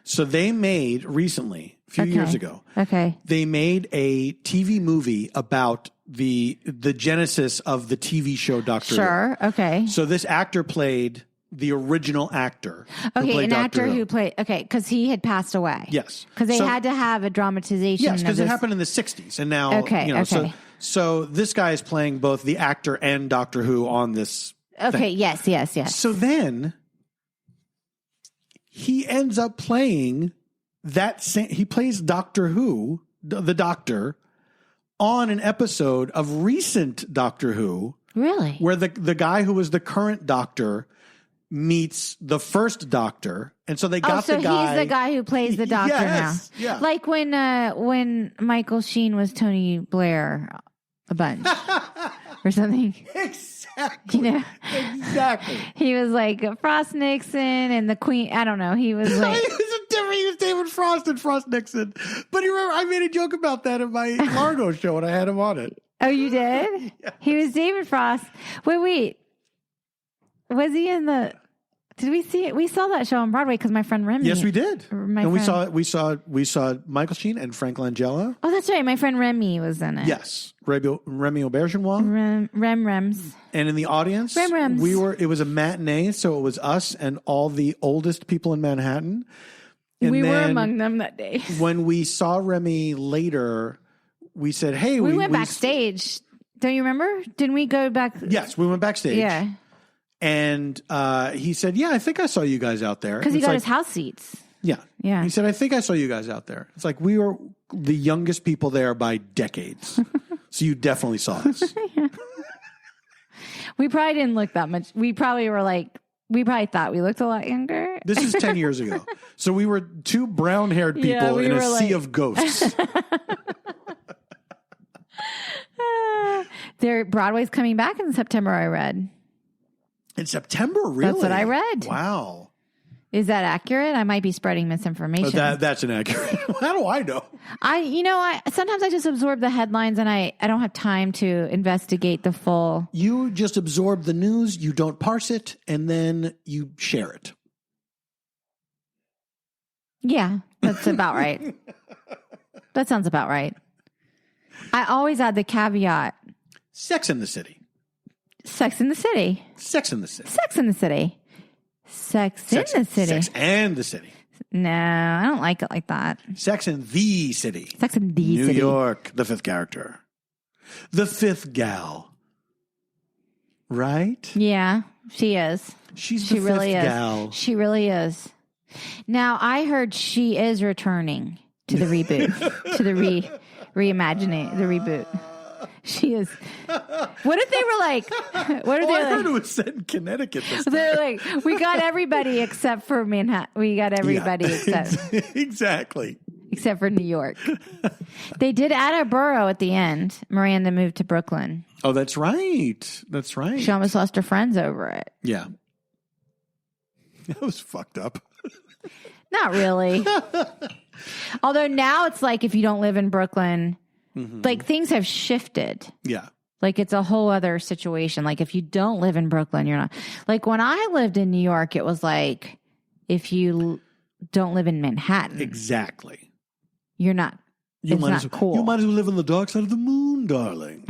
So they made recently, a few years ago, they made a TV movie about the genesis of the TV show Doctor Who. Sure, okay. So this actor played the original actor. Who played, because he had passed away. Yes. Because they had to have a dramatization. Yes, because it happened in the 60s. And now, So this guy is playing both the actor and Doctor Who on this thing. Yes. So then he ends up playing he plays Doctor Who, the Doctor, on an episode of recent Doctor Who. Really? Where the guy who was the current Doctor meets the first Doctor. And so they got the guy. He's the guy who plays the Doctor now. Yeah. Like when Michael Sheen was Tony Blair a bunch or something. Exactly. Exactly. He was like Frost Nixon and the Queen. I don't know. He was like. He was David Frost and Frost Nixon. But you remember, I made a joke about that in my Largo show and I had him on it. Oh, you did? Yes. He was David Frost. Wait. Was he in the... Did we see it? We saw that show on Broadway because my friend Remy. Yes, we did. And we saw Michael Sheen and Frank Langella. Oh, that's right. My friend Remy was in it. Yes, Remy Aubergenois. Rems. And in the audience, Rems. It was a matinee, so it was us and all the oldest people in Manhattan. And we were among them that day. When we saw Remy later, we said, "Hey, we went backstage. Don't you remember? Didn't we go back? Yes, we went backstage. Yeah." And he said, "Yeah, I think I saw you guys out there." Because he got his house seats. Yeah. Yeah. He said, "I think I saw you guys out there." It's like we were the youngest people there by decades. So you definitely saw us. Yeah. We probably didn't look that much. We probably thought we looked a lot younger. This is 10 years ago. So we were two brown-haired people in a sea of ghosts. Broadway's coming back in September, I read. In September, really? That's what I read. Wow. Is that accurate? I might be spreading misinformation. That's inaccurate. How do I know? Sometimes I just absorb the headlines and I don't have time to investigate the full. You just absorb the news, you don't parse it, and then you share it. Yeah, that's about right. That sounds about right. I always add the caveat. Sex in the City. Sex in the City. Sex in the City. Sex in the City. Sex in the City. Sex and the City. No, I don't like it like that. Sex in the City. Sex in the New City. New York, the fifth character. The fifth gal. Right? Yeah, she is. She really fifth is. gal. She really is. Now, I heard she is returning to the reboot, to the reimagining, the reboot. She is. What if they were like? What if they I like? heard it was set in Connecticut this time. They're like, we got everybody except for Manhattan. We got everybody except exactly. Except for New York. They did add a borough at the end. Miranda moved to Brooklyn. Oh, that's right. That's right. She almost lost her friends over it. Yeah. That was fucked up. Not really. Although now it's like if you don't live in Brooklyn, like things have shifted. Yeah. Like it's a whole other situation. Like if you don't live in Brooklyn, you're not. Like when I lived in New York, it was like if you don't live in Manhattan. Exactly. You're not. It's not cool. You might as well live on the dark side of the moon, darling.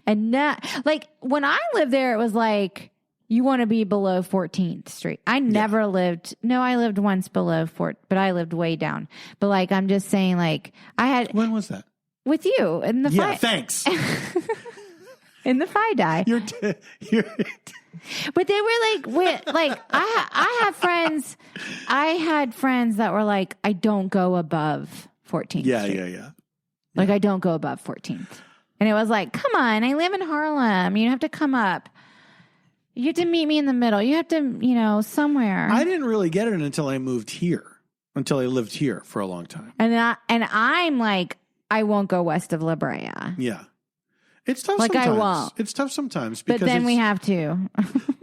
And now, like when I lived there, it was like you want to be below 14th Street. I never lived. No, I lived once below but I lived way down. But like I'm just saying, like I had. When was that? With you in the thanks. In the FI-DI. But they were like I have friends. I had friends that were like, I don't go above 14th Street. Yeah. Like I don't go above 14th. And it was like, come on, I live in Harlem. You have to come up. You have to meet me in the middle. You have to, somewhere. I didn't really get it until I moved here. Until I lived here for a long time. And I'm like, I won't go west of La Brea. Yeah. It's tough like sometimes. I won't. It's tough sometimes. But then we have to.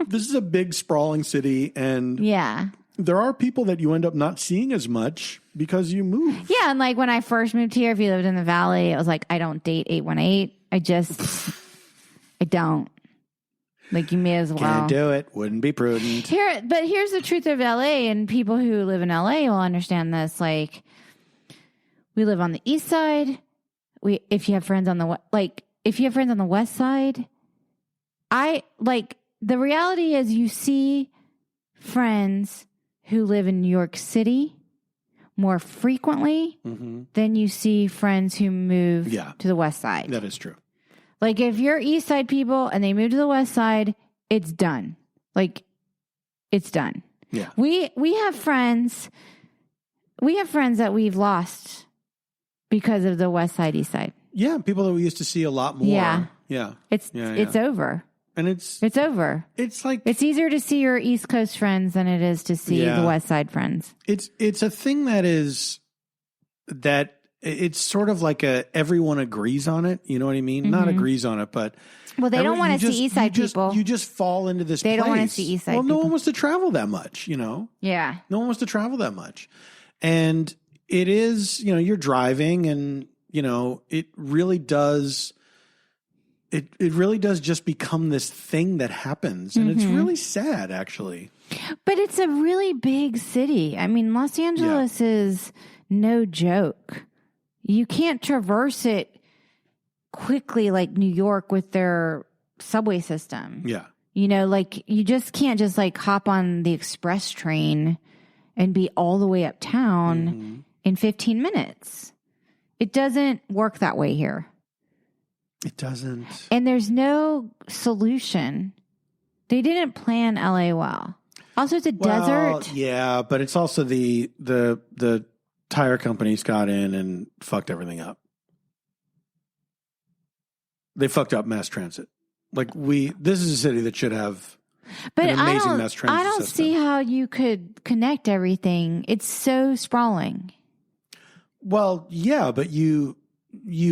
This is a big, sprawling city. And yeah, there are people that you end up not seeing as much because you move. Yeah. And like when I first moved here, if you lived in the Valley, it was like, I don't date 818. I don't. Like you may as well. Can't do it. Wouldn't be prudent. But here's the truth of LA, and people who live in LA will understand this. Like, we live on the east side. If you have friends on the west side, the reality is you see friends who live in New York City more frequently than you see friends who move to the west side. That is true. Like if you're east side people and they move to the west side, it's done. Like it's done. Yeah. We have friends that we've lost because of the west side, east side. Yeah, people that we used to see a lot more. Yeah. Yeah. It's over. And it's over. It's like it's easier to see your East Coast friends than it is to see the West Side friends. It's a thing it's sort of like everyone agrees on it. You know what I mean? Not agrees on it, but well, they don't want to see East Side people. You just fall into this. They place. don't want to see East Side. Well, people. no one wants to travel that much. Yeah. No one wants to travel that much, and it is. You're driving, and it really does it really does just become this thing that happens. And it's really sad, actually. But it's a really big city. I mean, Los Angeles is no joke. You can't traverse it quickly like New York with their subway system. Yeah. You know, like you just can't just like hop on the express train and be all the way uptown in 15 minutes. It doesn't work that way here. It doesn't. And there's no solution. They didn't plan LA well. Also, it's a desert. Yeah, but it's also the tire companies got in and fucked everything up. They fucked up mass transit. Like this is a city that should have an amazing mass transit I don't system. see how you could connect everything. It's so sprawling. Well, yeah, but you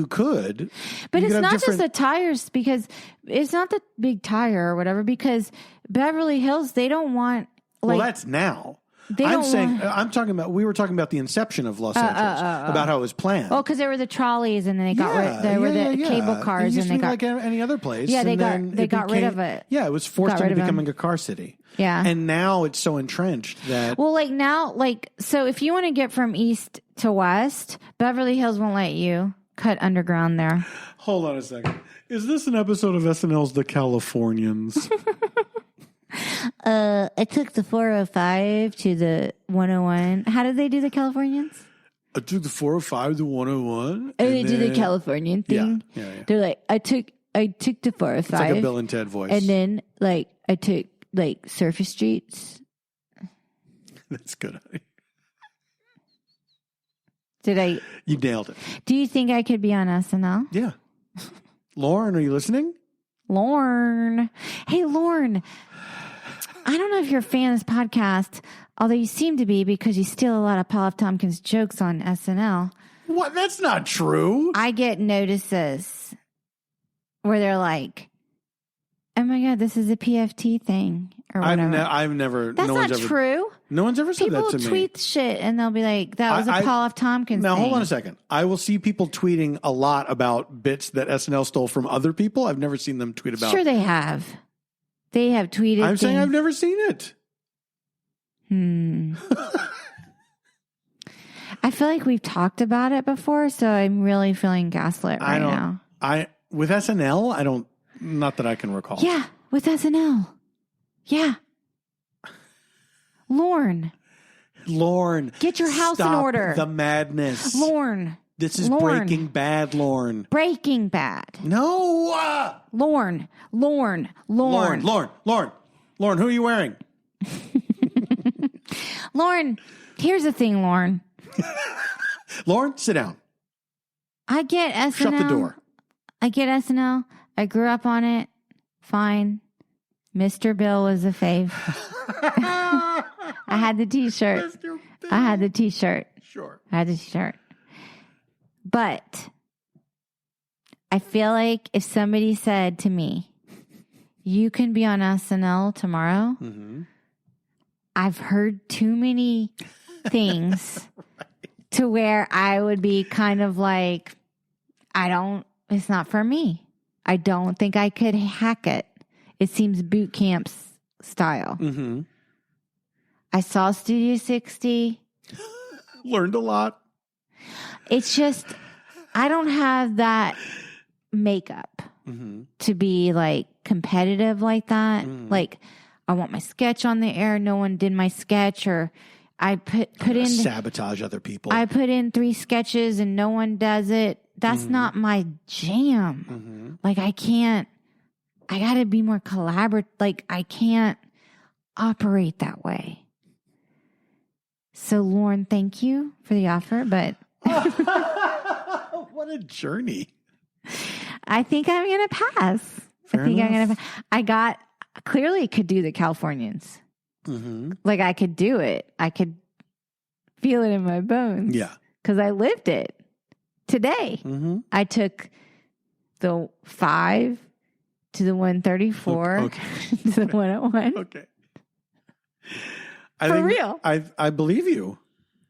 could. But you it's could have not different... just the tires, because it's not the big tire or whatever, because Beverly Hills, they don't want well, that's now. We were talking about the inception of Los Angeles, about how it was planned. Oh, because there were the trolleys, and then they got rid. There were the cable cars, it used and to be like any other place. Yeah, they and got rid of it. Yeah, it was forced into becoming a car city. Yeah, and now it's so entrenched that. Well, like now, so if you want to get from east to west, Beverly Hills won't let you cut underground there. Hold on a second. Is this an episode of SNL's The Californians? I took the 405 to the 101. How did they do the Californians? I took the 405 to 101. Oh, they do the Californian thing? Yeah. They're like, I took the 405. It's like a Bill and Ted voice. And then, like, I took, like, surface streets. That's good. You nailed it. Do you think I could be on SNL? Yeah. Lauren, are you listening? Lauren. Hey, Lauren. I don't know if you're a fan of this podcast, although you seem to be because you steal a lot of Paul F. Tompkins jokes on SNL. What? That's not true. I get notices where they're like, oh my God, this is a PFT thing or whatever. I've never. That's not true. No one's ever said that to me. People tweet shit and they'll be like, that was a Paul F. Tompkins thing. Now, hold on a second. I will see people tweeting a lot about bits that SNL stole from other people. I've never seen them tweet about. Sure they have. They have tweeted I'm saying I've never seen it. I feel like we've talked about it before, so I'm really feeling gaslit right now. With SNL, not that I can recall. Yeah, with SNL. Yeah. Lauren. Get your house in order. The madness. Lauren. This is Breaking Bad, Lauren. Breaking Bad. No. Lauren, who are you wearing? Lauren, here's the thing, Lauren. Lauren, sit down. I get SNL. Shut the door. I get SNL. I grew up on it. Fine. Mr. Bill was a fave. I had the t-shirt. Sure. I had the t-shirt. But I feel like if somebody said to me, you can be on SNL tomorrow, I've heard too many things to where I would be kind of like, it's not for me. I don't think I could hack it. It seems boot camp style. I saw Studio 60. Learned a lot. It's just, I don't have that makeup to be like competitive like that. Like, I want my sketch on the air. No one did my sketch, or I put in sabotage other people. I put in 3 sketches and no one does it. That's not my jam. Like, I got to be more collaborative. Like, I can't operate that way. So, Lauren, thank you for the offer, but what a journey. I think I'm going to pass. I clearly could do the Californians. Like, I could do it. I could feel it in my bones. Yeah. Because I lived it today. I took the 5 to the 134 to the 101. Okay. For real. I believe you.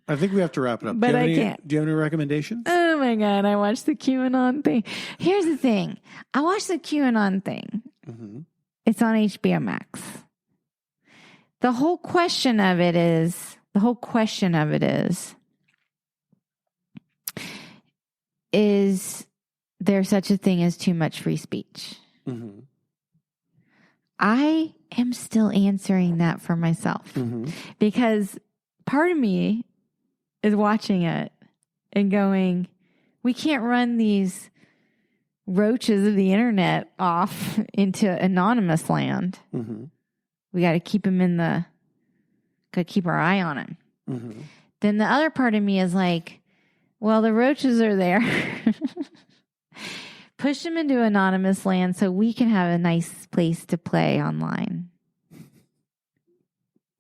I think we have to wrap it up. But I can't. Do you have any recommendations? Oh my God, I watched the QAnon thing. Here's the thing. I watched the QAnon thing. Mm-hmm. It's on HBO Max. The whole question of it is there such a thing as too much free speech? Mm-hmm. I am still answering that for myself because part of me is watching it and going, we can't run these roaches of the internet off into anonymous land. Mm-hmm. We got to keep them got to keep our eye on them. Mm-hmm. Then the other part of me is like, well, the roaches are there. Push them into anonymous land so we can have a nice place to play online.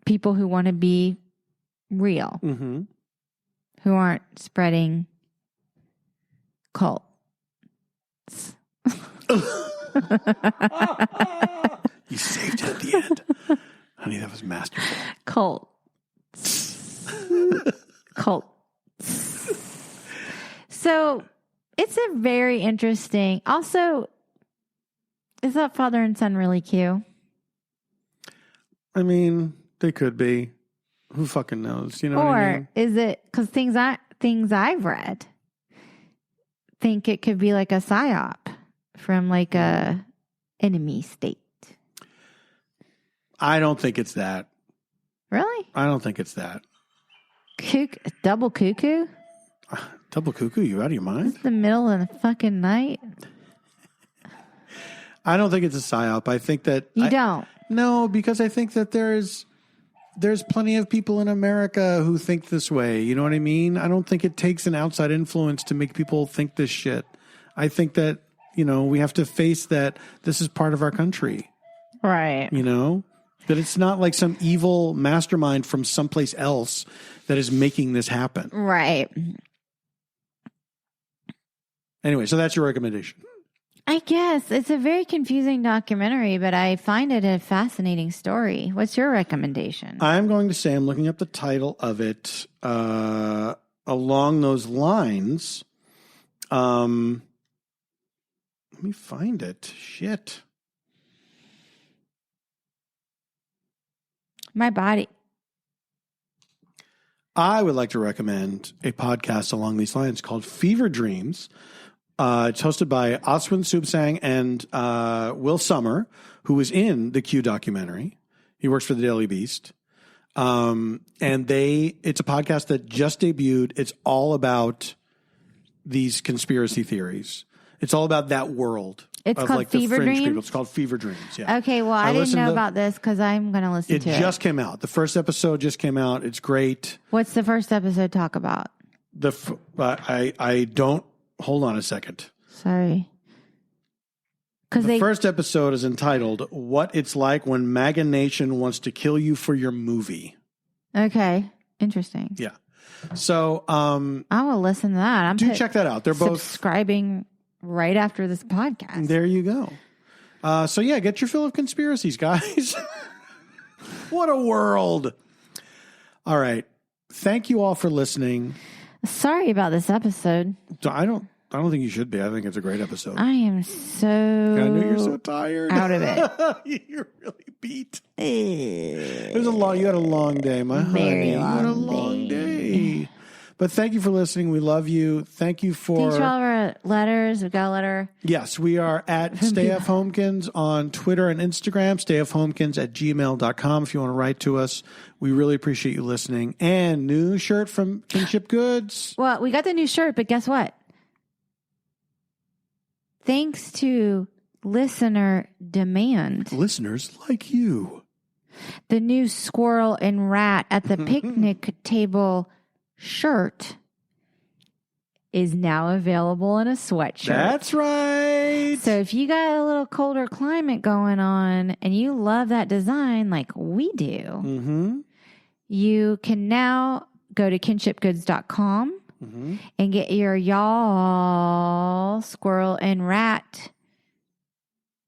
People who want to be real, who aren't spreading cults. You saved it at the end. Honey, that was masterful. Cults. So it's a very interesting. Also, is that father and son really cute? I mean, they could be. Who fucking knows? You know what I mean? Or is it because things I've read think it could be like a psyop from like a enemy state? I don't think it's that. Really? I don't think it's that. Double cuckoo? Double cuckoo? You out of your mind? It's the middle of the fucking night. I don't think it's a psyop. I think that you don't. No, because I think that there's plenty of people in America who think this way. You know what I mean? I don't think it takes an outside influence to make people think this shit. I think that, we have to face that this is part of our country. Right. That it's not like some evil mastermind from someplace else that is making this happen. Right. Anyway, so that's your recommendation. I guess it's a very confusing documentary, but I find it a fascinating story. What's your recommendation? I'm going to say I'm looking up the title of it along those lines. Let me find it. Shit. My body. I would like to recommend a podcast along these lines called Fever Dreams. It's hosted by Aswin Subsang and Will Summer, who was in the Q documentary. He works for the Daily Beast. And it's a podcast that just debuted. It's all about these conspiracy theories. It's all about that world. It's called like Fever the fringe Dreams? people. It's called Fever Dreams. Yeah. Okay, well, I didn't know about this because I'm going to listen to it. It just came out. The first episode just came out. It's great. What's the first episode talk about? I don't. Hold on a second. Sorry. The first episode is entitled "What It's Like When MAGA Nation Wants to Kill You for Your Movie." Okay, interesting. Yeah. So I will listen to that. Check that out. They're both subscribing right after this podcast. There you go. So yeah, get your fill of conspiracies, guys. What a world. All right. Thank you all for listening. Sorry about this episode. I don't think you should be. I think it's a great episode. I am so I know you're so tired. Out of it. You're really beat. You had a long day, my honey. You had a long day. But thank you for listening. We love you. Thank you for all of our letters. We've got a letter. Yes, we are at stayfhomekins on Twitter and Instagram, stayfhomekins@gmail.com if you want to write to us. We really appreciate you listening. And new shirt from Kinship Goods. Well, we got the new shirt, but guess what? Thanks to listener demand. Listeners like you. The new squirrel and rat at the picnic table shirt is now available in a sweatshirt. That's right. So if you got a little colder climate going on and you love that design like we do, you can now go to kinshipgoods.com and get your y'all squirrel and rat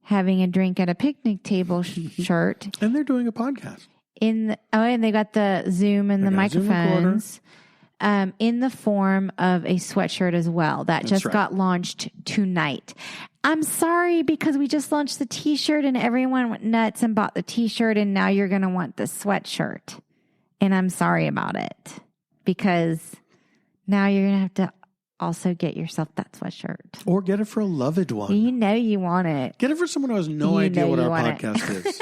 having a drink at a picnic table shirt. And they're doing a podcast. And they got the Zoom and the microphones. in the form of a sweatshirt as well. That just right. got launched tonight. I'm sorry because we just launched the t-shirt and everyone went nuts and bought the t-shirt and now you're going to want the sweatshirt. And I'm sorry about it because now you're going to have to also get yourself that sweatshirt. Or get it for a loved one. You know you want it. Get it for someone who has no idea what our podcast is.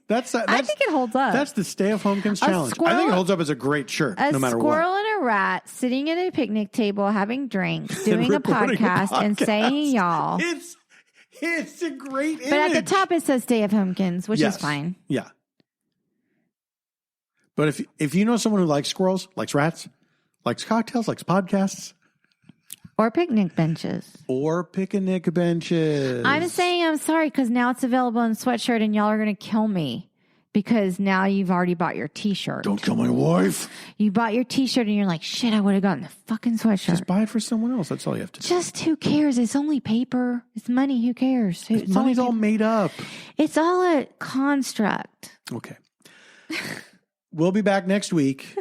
That's I think it holds up. That's the Stay of Homekins challenge. I think it holds up as a great shirt, no matter what. A squirrel and a rat sitting at a picnic table having drinks, doing a podcast, and saying y'all. It's a great image. But at the top it says Stay of Homekins, which is fine. Yeah. But if you know someone who likes squirrels, likes rats, likes cocktails, likes podcasts. Or picnic benches. I'm saying I'm sorry because now it's available in sweatshirt and y'all are going to kill me because now you've already bought your t-shirt. Don't kill my wife. You bought your t-shirt and you're like, shit, I would have gotten the fucking sweatshirt. Just buy it for someone else. That's all you have to do. Just who cares? It's only paper. It's money. Who cares? Money's all made up. It's all a construct. Okay. We'll be back next week.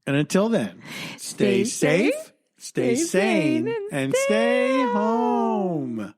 And until then, stay safe. Stay sane and stay home.